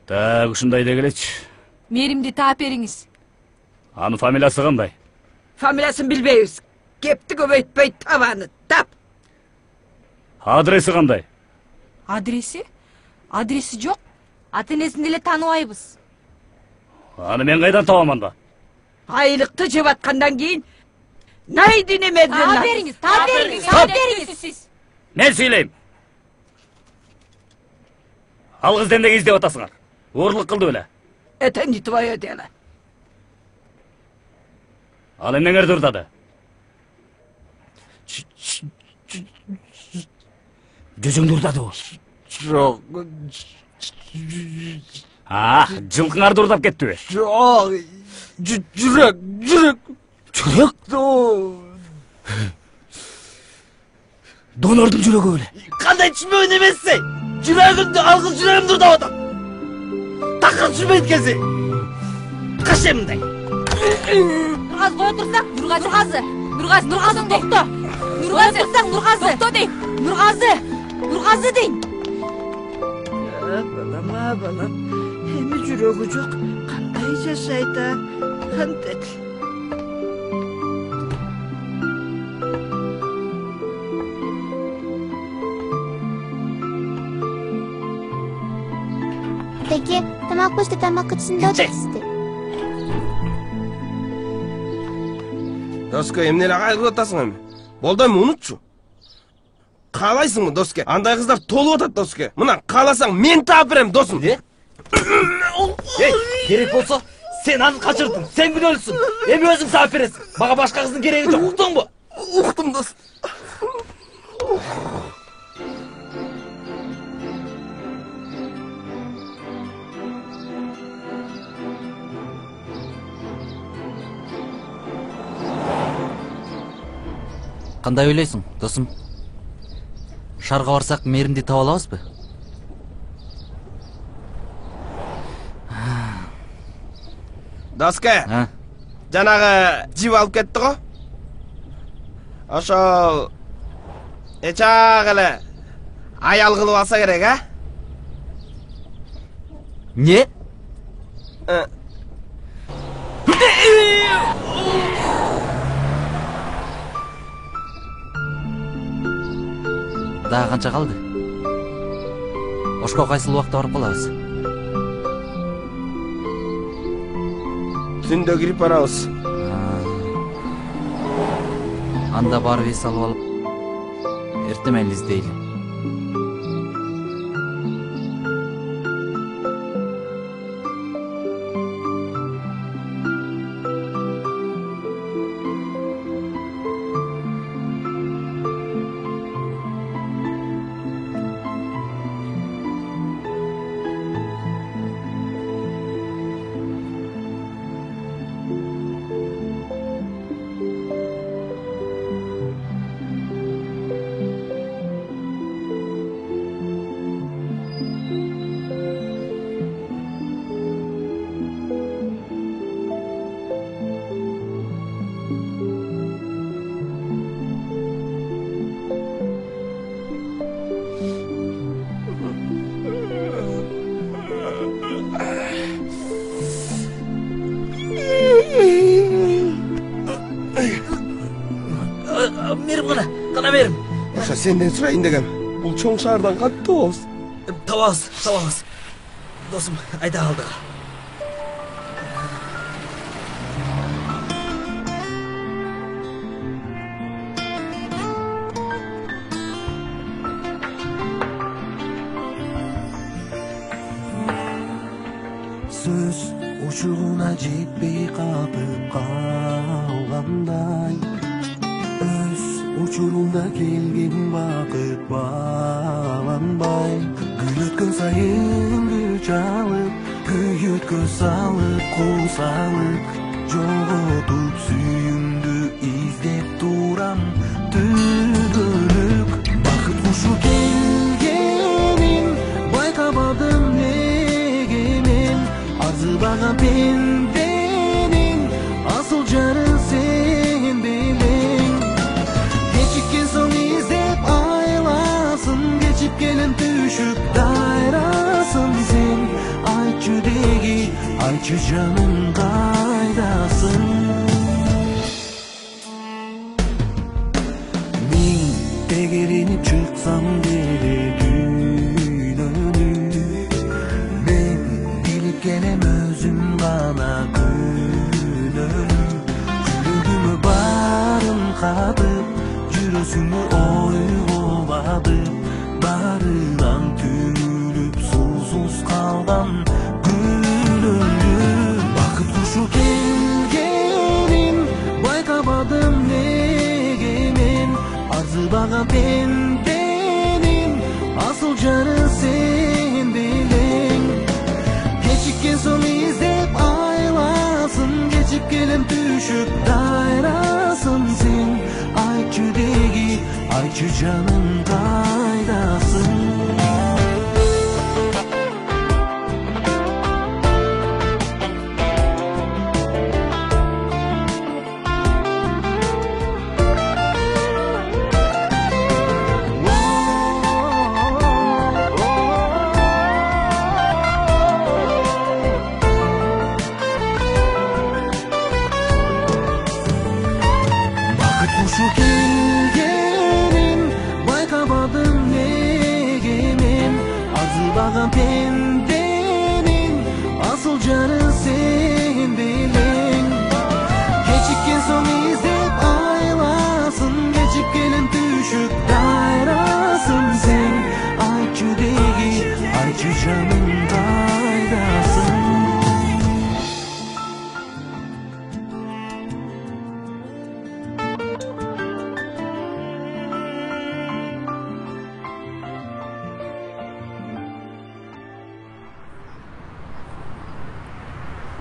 Так, ушундай дегелечи. Меримди таап бериңиз. Анын фамилиясы кандай? Фамилиясын билбейбиз. Кепти көбөйтпөй табаны тап. Адреси кандай? Адреси? Адреси жок. Ата энесин деле тааныбайбыз. Аны мен кайдан табам анда? Айлыкты жеп аткандан кийин найди немеден. Таап бериңиз, таап бериңиз, таап бериңиз. Мен сүйлейм. Ал кызды эмнеге издеп атасыңар? Оорлук кылды беле. Это не твое дело. Ал эмнеңерди ырдады? Жүзүңдү ырдады бу. Жок. Жылкыңарды ырдап кеттиби? Жок. Жүрөк. Жүрөк. Донордун жүрөгү беле. Кандай түшүнбөгөн эмессиң? Жүрөгүмдү, алгыс жүрөгүмдү ырдап атам. Такыр түшүнбөйт экенсиң. Кашемдей. Нургаз кое турсак, Нургазы. Нургазы токто. Нургазы турсак, Нургазы. Токто дейм. Нургазы дейм. Балам. Эми жүрөгү жок. Кандай жашайт а? Кантет. Атеке, тамак башта тамак ичинде отурсузду. Доске, эмне эле кайгырып атасың эми? Болду эми унутчу. Каалайсыңбы, Доске? Андай кыздар толуп атат, Доске. Мына кааласаң мен таап берем, досум. Эй, керек болсо сен аны качырдың, сен күнөөлүсүң. Эми өзүң таап бересиң. Мага башка кыздын кереги жок, уктуңбу? Уктум, дос. Кандай ойлойсуң, досум? Шарга барсак Меримди таба алабызбы? Доске, жанагы жип алып кетти го. Ошол эчак эле аял кылып алса керек, а? Не? Дагы канча калды? Ошко кайсыл убакта барып калабыз? Түндө кирип барабыз. Анда барып эс алып алып, эртемен издейли. Кана берим. Ошо сенден сурайын дегем. Бул чоң шаардан кантип табабыз? Табабыз. Досум, айда калдык. Söz uçuruna жетпей катып калгандай Өз учурунда келген бакыт бааланбай Гүл өткөн сайын гүл чалып Күйөткө салып кол салып Жоготуп сүйүүмдү издеп турам түгөлүк Бакыт кушу келгенин байкабадым неге мен Арзыбаган пенденин асыл жары сен белең Кечиккен соң издеп айласын Кечип келем түшүп дайрасын сен Айтчы деги, айтчы жаным кайдасың Мен тегеринип чыксам деле дүйнөнү Мен билип келем өзүм гана күнөөлү Жүрөгүмө барын катып жүрөсүңмү ойгобадып Барынан түңүлүп сусуз калган күнөөлү Бакыт кушу келгенин байкабадым неге мен Арзыбаган пенденин асыл жары сен белең Кечиккен соң издеп айласын Кечип келем түшүп дайрасын сен Айтчы деги, айтчы жаным кайдасың Кушу келгенин байкабадым неге мен Арзыбаган пенденин асыл жары сен белең Кечиккен соң издеп айласын Кечип келем түшүп дайрасын сен Айтчы деги, айтчы жаным кайдасың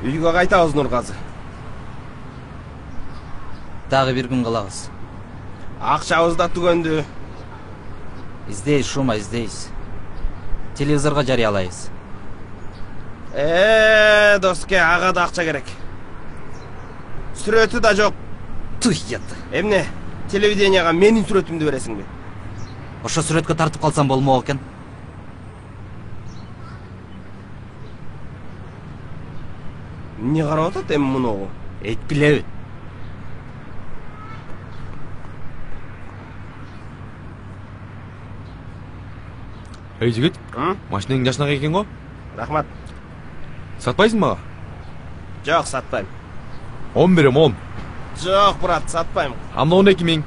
Үйгө кайтабыз Нургазы. Дагы бир күн калабыз. Акчабыз да түгөндү. Издейбиз, Шума, издейбиз. Телевизорго жарыялайбыз. Доске, ага да акча керек. Сүрөтү да жок. Туйят. Эмне? Телевиденияга менин сүрөтүмдү бересиңби? Ошо сүрөткө тартып калсам болмок экен. Не карап атат эми мунугу? Эйткилеби. Эй жигит, машинең жашнак экен го? Рахмат. Сатпайсың мага? Жок, сатпайм. 10 берем, 10. Жок, брат, сатпайм. Амна 12 миң.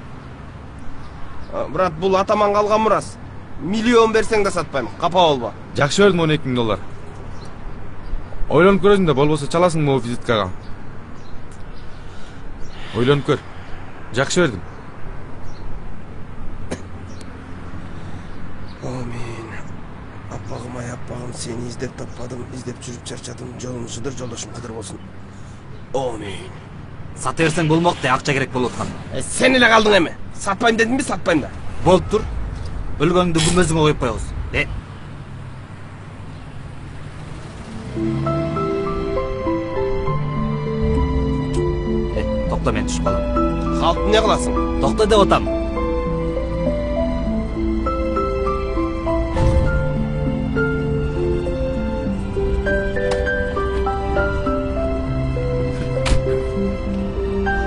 Брат, бул атаман калган мурас. Миллион берсең да сатпайм. Капа болбо. Жакшы бердим 12 миң доллар. Ойлонуп көрөсүң да болбосо чаласың могу визиткага. Ойлонуп көр. Жакшы бердим. Амин. Аппагым, ай аппагым, сени издеп таппадым, издеп жүрүп чарчадым. Жолуң ушудур, жолдошуң кыдыр болсун. Амин. Сата берсең болмок да, акча керек болуп аткан. Сен эле калдың эми. Сатпайм дедимби, сатпайм да. Болуп тур. Өлгөңдү күмөзүңө коюп коебуз. Токто, мен түшүп калам. Калып эмне кыласың? Токто деп атам.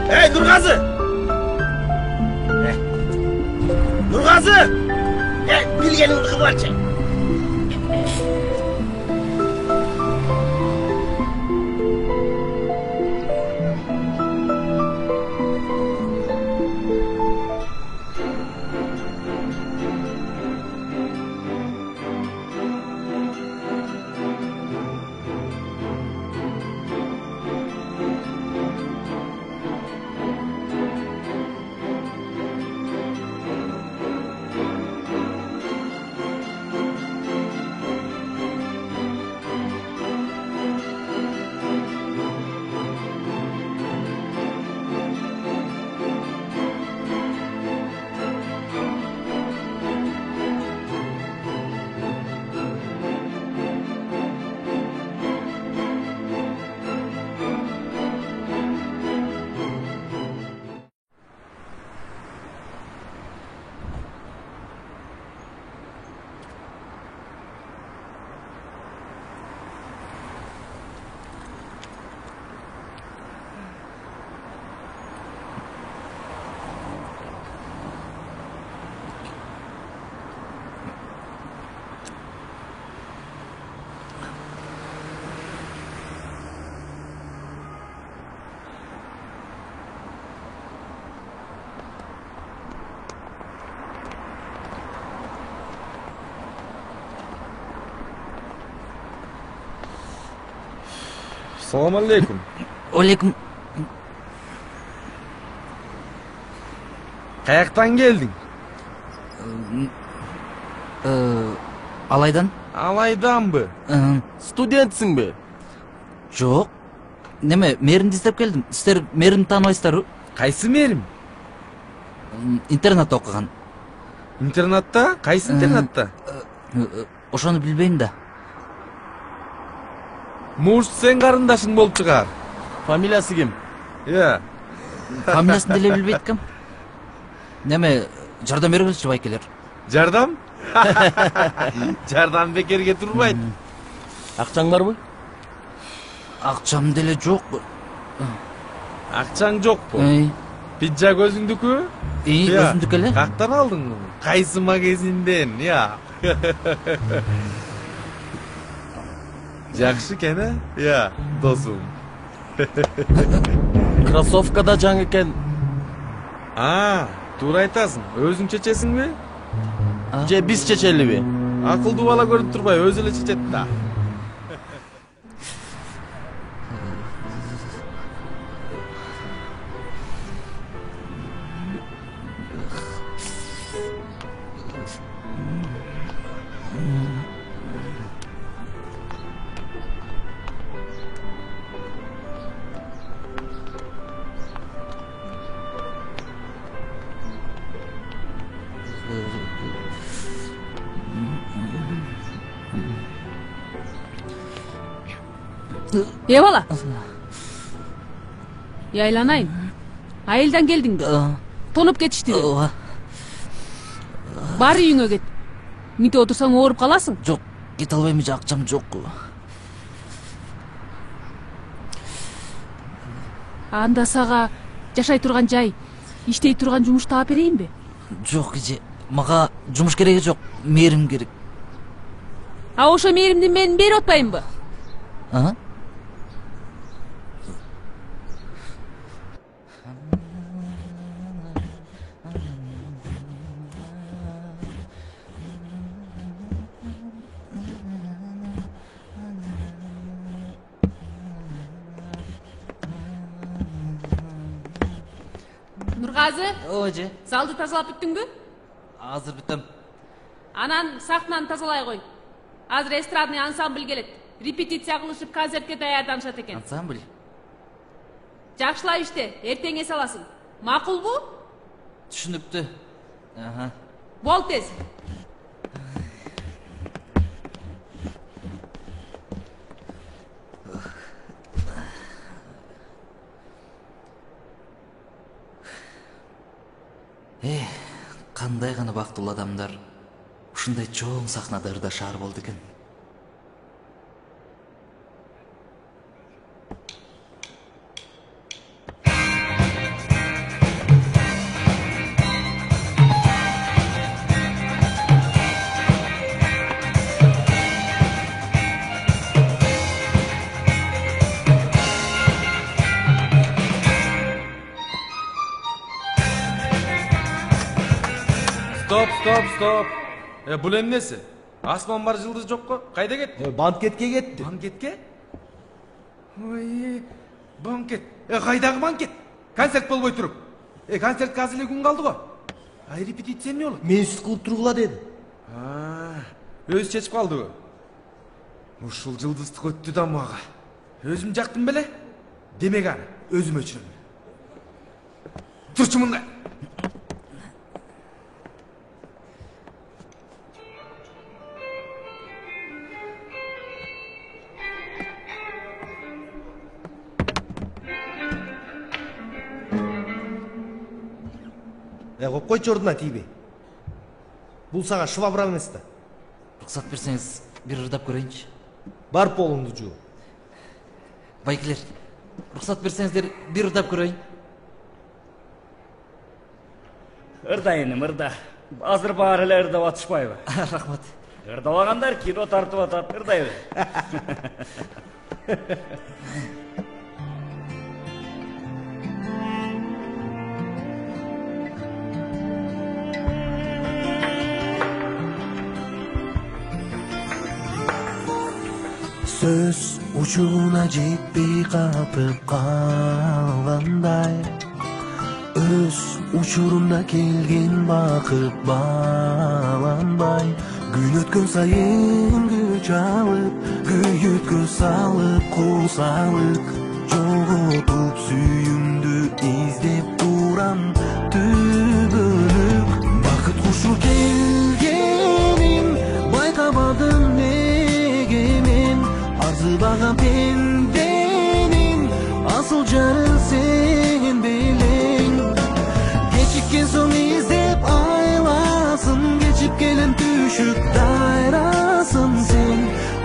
Эй, Нургазы! Nurgazı! Bilgenin kıvırcı. Assalamu alaikum. Aleyküm. Kayaktan geldin? Alaydan? Alaydan mı? Studentsin mi? Жоқ. Неме, мээрімді іздеп келдім. Сіздер мээрімді таныбайсыздар? Кайсы мээрим? Интернатта оқыған. Интернатта? Кайсы интернатта? Ошону билбейм да. Может, сен карындашың болуп чыгар. Фамилиясы ким? Иә. Фамилиясын деле билбейт ким. Неме, жардам бергилчи байкелер. Жардам? Жардам бекерге турбайт. Акчаң барбы? Акчам деле жок. Акчаң жокпу? Пиджак өзүңдүкү? Өзүмдүкү эле. Кактан алдың? Кайсы магазинден? Я. Жакшы экен, э? Я, досум. Кроссовкада жаңы экен. Туура айтасың. Өзүң чечесиңби? Же биз чечелиби? Акылдуу бала көрүнүп турбай, өзү эле чечет да. Бала. Яйланайын. Айылдан келдиң бе? Тонуп кетишти. Бар үйүңө кет. Мите отурсаң ооруп каласың. Жок, кете албайм, акчам жок. Анда сага жашай турган жай, иштей турган жумуш таап берейинби? Жок, эже. Мага жумуш кереги жок, мээрим керек. Ошо мээримди мен берип атпаймынбы? Нургазы? Эже. Залды тазалап бүттүңбү? Азыр бүттүм. Анан сахнаны тазалай кой. Азыр эстрадный ансамбль келет. Репетиция кылышып концертке даярданышат экен. Ансамбль? Жакшылап иште, эртең эс аласың. Макулбу? Түшүнүптү. Бол тез. Кандай гана бактылуу адамдар ушундай чоң сахнада ырдашаар болду экен. Стоп. Бул эмнеси? Асман бар, жылдыз жокко. Кайда кетти? Банкетке кетти. Банкетке? Ой, банкет. Кайдагы банкет? Концерт болбой туруп. Концертке азыр эле күн калды го. Ай, репетиция эмне болот? Мен сиз кылып тургула дедим. Өзү чечип калдыбы? Ушул жылдыздык өттү да мага. Өзүм жактым беле? Демек аны өзүм өчүрөм. Турчу мында. Коюп койчу ордуна тийбей. Бул сага швабра эмес да. Рұқсат берсеңіз, bir ырдап көрейінші. Бар полыңды жуу. Байкелер, рұқсат берсеңіздер, bir ырдап көрейін. Ырда енім, ырда. Азыр бары эле ырдап атышпайбы? Рахмат. Ырдабагандар кино тартып атат, ырдайбы. Söz ucuna ceppi kapıp kalanday Öz uçurumda kelgen bakıp bağlanbay Gün ötkön sayın güç alıp Güyütkö salıp kol salık Joğutup süyümdü izlep duran tübülük Bakıt kuşu kelgenin Baykamadın negemin Arzıbagan pendenin Asıl canın sen bilen Geçipken son izlep aylasın Geçip gelen düşük dairasın sen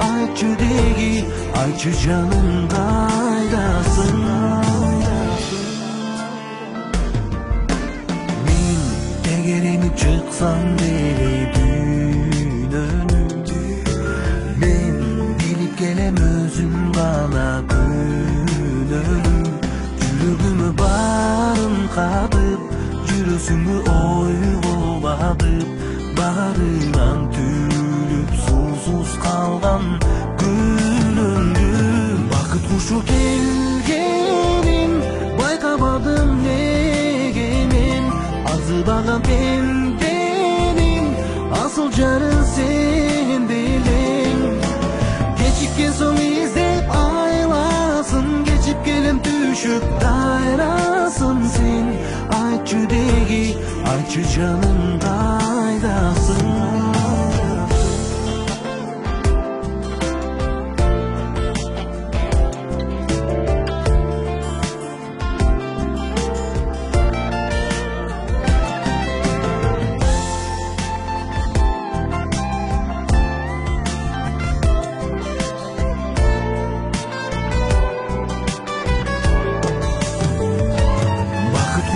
Ayçı degi, ayçı canın kaydasın Min tegerenip çıksam deli gün önüm Men bilip gelem özüm bana gün önüm Жүрөгүмө барын катып жүрөсүңгү ойго батып баарынан түлүп сусуз калган күнүмдү бакыт кушу келгенин байкабадым неге мен арзыбаган пенденин асыл жарын сен белең кечиккен соң издеп айласын кечип келем düşüp dairasın sen Ayçı degi, ayçı canım kaydasın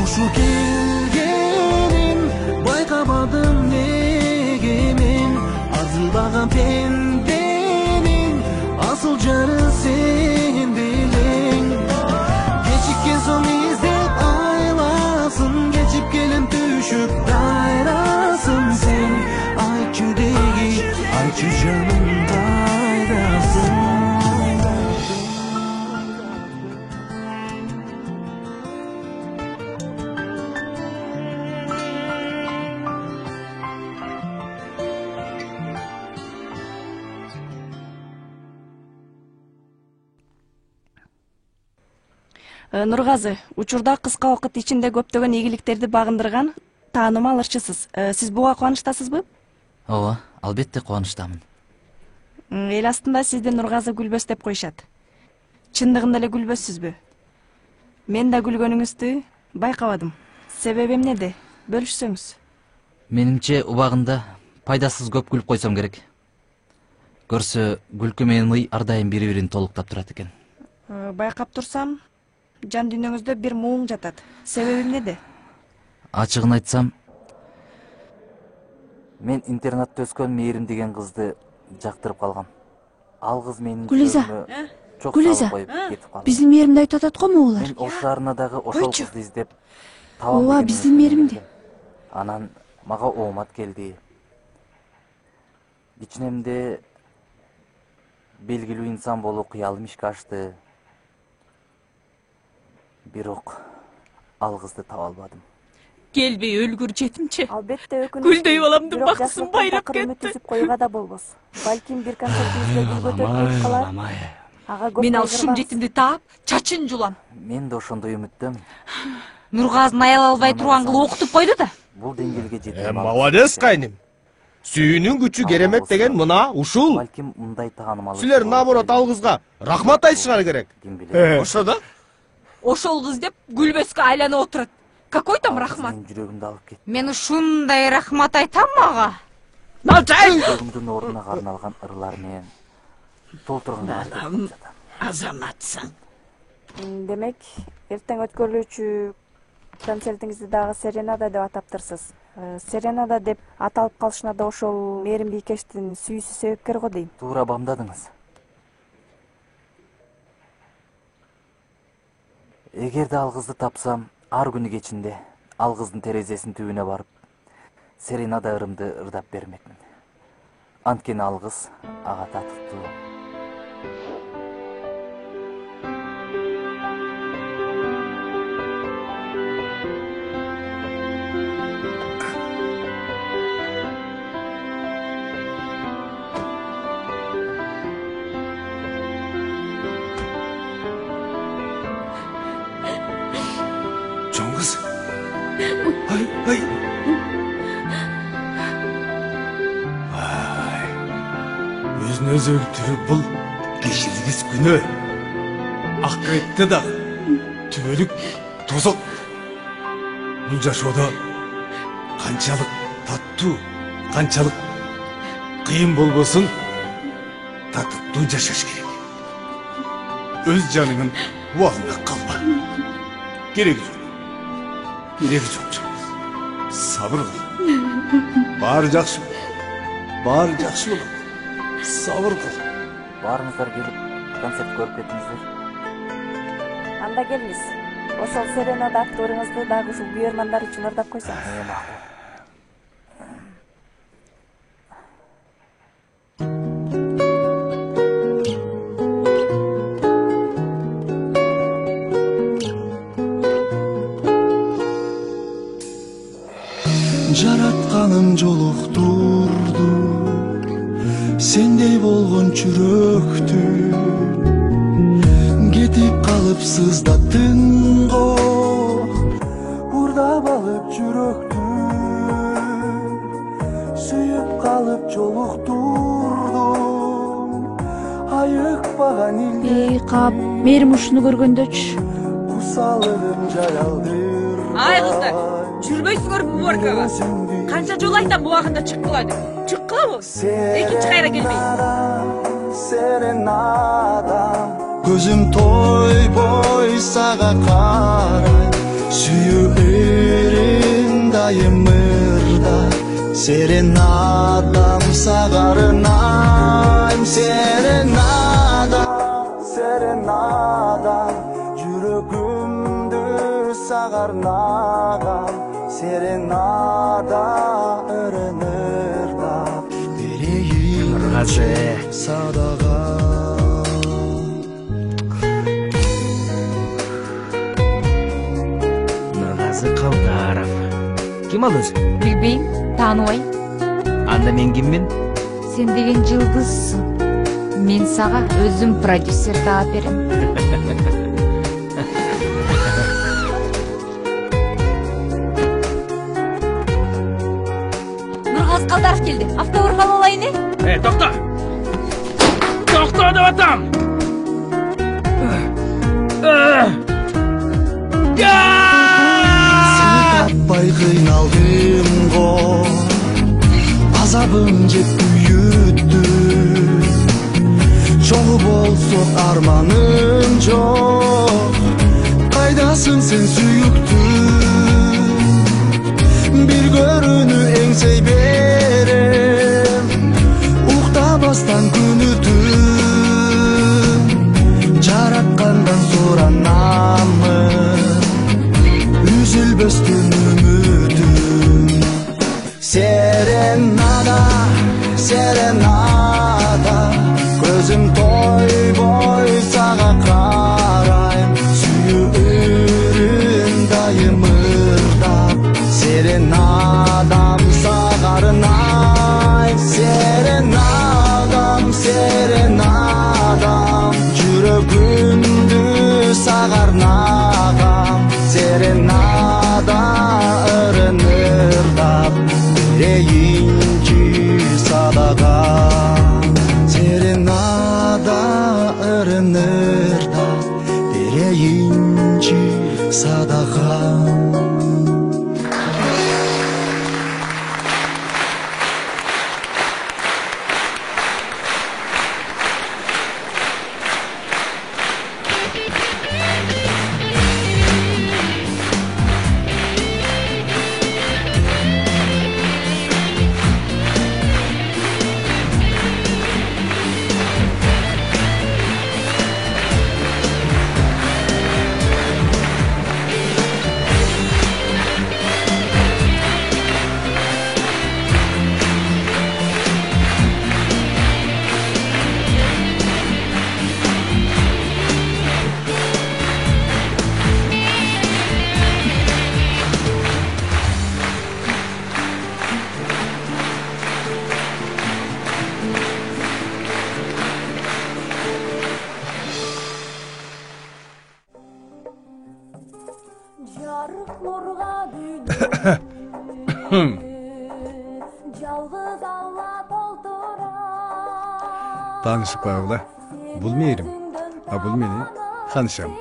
Kuşu kelgenin baykamadым negemin Arzıbagan pendenin asıl jarı sen bilen Geçipken son izlep aylasın Geçip gelen düşüp dairasın sen Ayçı degi, ayçı canım kaydasın Нургазы, учурда кыска убакыт ичинде көптөгөн ийгиликтерди багындырган таанымал ырчысыз. Сиз буга кубанычтасызбы? Ооба, албетте кубанычтамын. Эл астында сизди Нургазы Гүлбөз деп коюшат. Чындыгында эле Гүлбөзсүзбү? Мен да күлгөнүңүздү байкабадым. Себеби эмнеде? Бөлүшсөңүз. Менимче убагында пайдасыз көп күлүп койсом керек. Көрсө, күлкү менен ый ар дайым бири-бирин толуктап турат экен. Байкап турсам, жан дүйнөңүздө бир мууң жатат. Себеби эмнеде? Ачыгын айтсам, мен интернатта өскөн Мээрим деген кызды жактырып калгам. Ал кыз менин Гүлиза, чок Гүлиза, коюп кетип калды. биздин Мээримди айтып атат го могулар? Мен Ош шаарына дагы ошол кызды издеп табам. Ооба, биздин Мээримди. Анан мага оомат келди. Ичинемде белгилүү инсан болуу кыялым ишке ашты. Бирок ал кызды таба албадым. Келбей өлгүр жетимче. Албетте өкүнүчтүү. Гүлдөй баламдын бакысын байлап кетти. кетти. Түзүп койууга да болбос. Балким бир концертибизге гүл көтөрүп калар. Ага көп. Мен ал шум жетимди таап, чачын жулам. Мен да ошондой үмүттөм. Нургазын аял албай турган кылып окутуп койду да. Бул деңгээлге жетем. Молодец кайным. Сүйүүнүн күчү керемет деген мына ушул. Балким мындай таанымал. Силер наоборот ал кызга рахмат айтышыңар керек. Ошо да? Ошол кыз деп гүлбөскө айланып отурат. Какой там рахмат? Жүрөгүмдү алып кетти. Мен ушундай рахмат айтам мага. Налчай! Жүрөгүмдүн ордуна карналган ырлар менен толтурган. Азаматсың. Демек, эртең өткөрүлүүчү концертиңизди дагы Серенада деп атаптырсыз. Серенада деп аталып калышына да ошол Мээрим Бийкештин сүйүүсү себепкер го дейм. Туура бамдадыңыз. Эгерде ал кызды тапсам, ар күнү кечинде ал кыздын терезесинин түбүнө барып, Серенада ырымды ырдап бермекмин. Анткени ал кыз ага татыктуу. Жоңгуз. Ай. Өзүн өзү өлтүрүп бул кечиргис күнөө. Акыретте да түбөлүк тозок. Бул жашоодо канчалык таттуу, канчалык кыйын болбосун татыктуу жашаш керек. Өз жаныңын убагында калба. Кереги жок. Кереги жок. Сабыр кыл. Баары жакшы. Баары жакшы болот. Сабыр кыл. Баарыңыздар келип концерт көрүп кеттиңиздер. Анда келиңиз. Ошол Серенада аттууруңузду дагы ушул күйөрмандар үчүн ырдап койсоңуз. Жаратканым жолуктурду сендей болгон жүрөктү, кетип калып сыздаттың го, урдап алып жүрөктү, сүйүп калып жолуктурдум, айыкпаган илде. Кап, Мээрим ушуну көргөндөчү. Кусалыгым жаялдыр. Ай кыздар, жүрбөйсүңөр уборкага. Канча жол айтам убагында чыккыла деп. Чыккылабы? Экинчи кайра келбей. Серенада, көзүм тойбой сага карай, сүйүүрүм дайым ырда. Серенадам сагарынайм, серенада, серенада, жүрөгүмдү сагарнаган, серенада ырынырдап берейин садага. Нургазы Калдаров. Ким ал өзү? Билбейм, тааныбайм. Анда мен киммин? Сен деген жылдызсың. Мен сага өзүм продюсер таап берем. Нургаз Калдаров келди. Автоурукка алайын, Токто! Токто деп атам! Сени таппай кыйналдым го, азабым жеп күйүттү. Чогуу болсо арманым жок, кайдасың сен сүйүктүм. Бир көрүүнү эңсей берем, уктабастан күнү түн. Жараткандан суранамын, үзүлбөстүн үмүтүм. Serenada, serenada, gözüm toy boy sağa karayım, suyurun dayımırdap. Serenadam sağarınay, serenadam, serenadam, жүрөгүмдү сагарнагам. Serenada ырынырдап берейинчи садага. Serenada ырынырдап берейинчи садага. Таанышып Бул мээрим, а бул менин ханышам.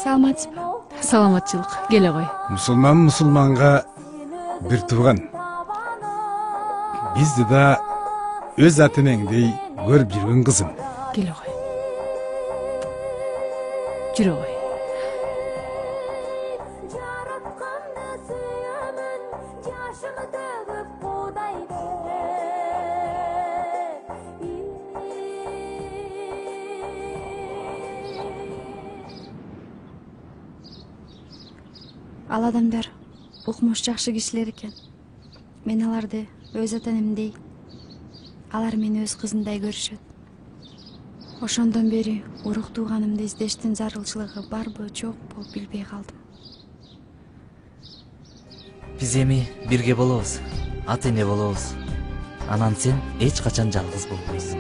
Саламатсызбы? Саламатчылык. Келе кой. Мусулман мусулманга бир тууган. Бизди да өз ата-энеңдей көрүп жүргөн кызым. Келе кой. Жүрө кой. Ал адамдар укмуш жакшы кишилер экен. Мен аларды өз ата-энемдей, алар мени өз кызымдай көрүшөт. Ошондон бери урук тууганымды издештин зарылчылыгы барбы, жокпу билбей калдым. Биз эми бирге болобуз, ата-эне болобуз. Анан сен эч качан жалгыз болбойсуң.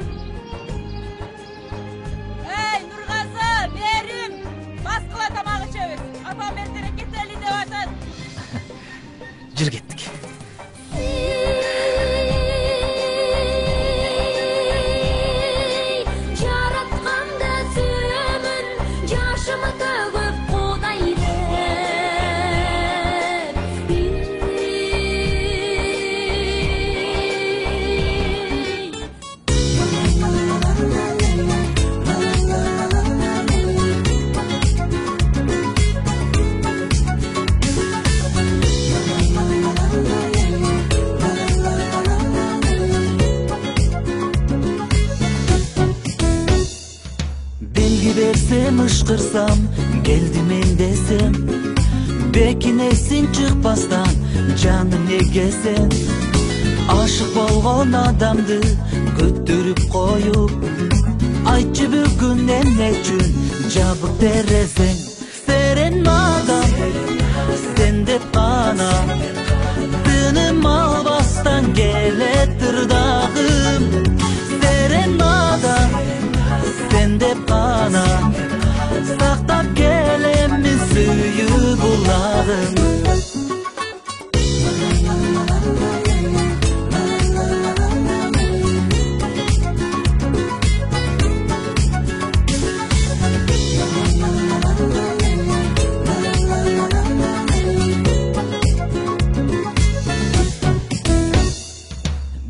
Эй, Нургазы, Мерим, баскыла тамак ичебиз. Апам эртерээк кетели деп атат. Жүр кеттик. Versem ışkırsam, geldim en desem, bekinesin çıkpastan, canım ne gesen. Aşık bolgon adamdı götürüp koyup, aytçı bugün ne üçün jabık terezen. Serenada, sen de bana, tınım albastan geletir dağım. Serenada, sen de bana, saktap gelemin suyu bularım.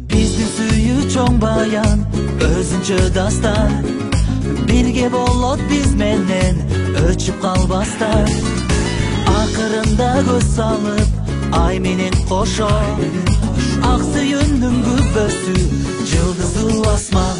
Bizdin suyu çoğun bayan, özünçö dastan. Birge bolot biz menden öçüp kalbastan. Akırında göz salıp ay menen koşo, ak suyunun gübösü, yıldızı asman.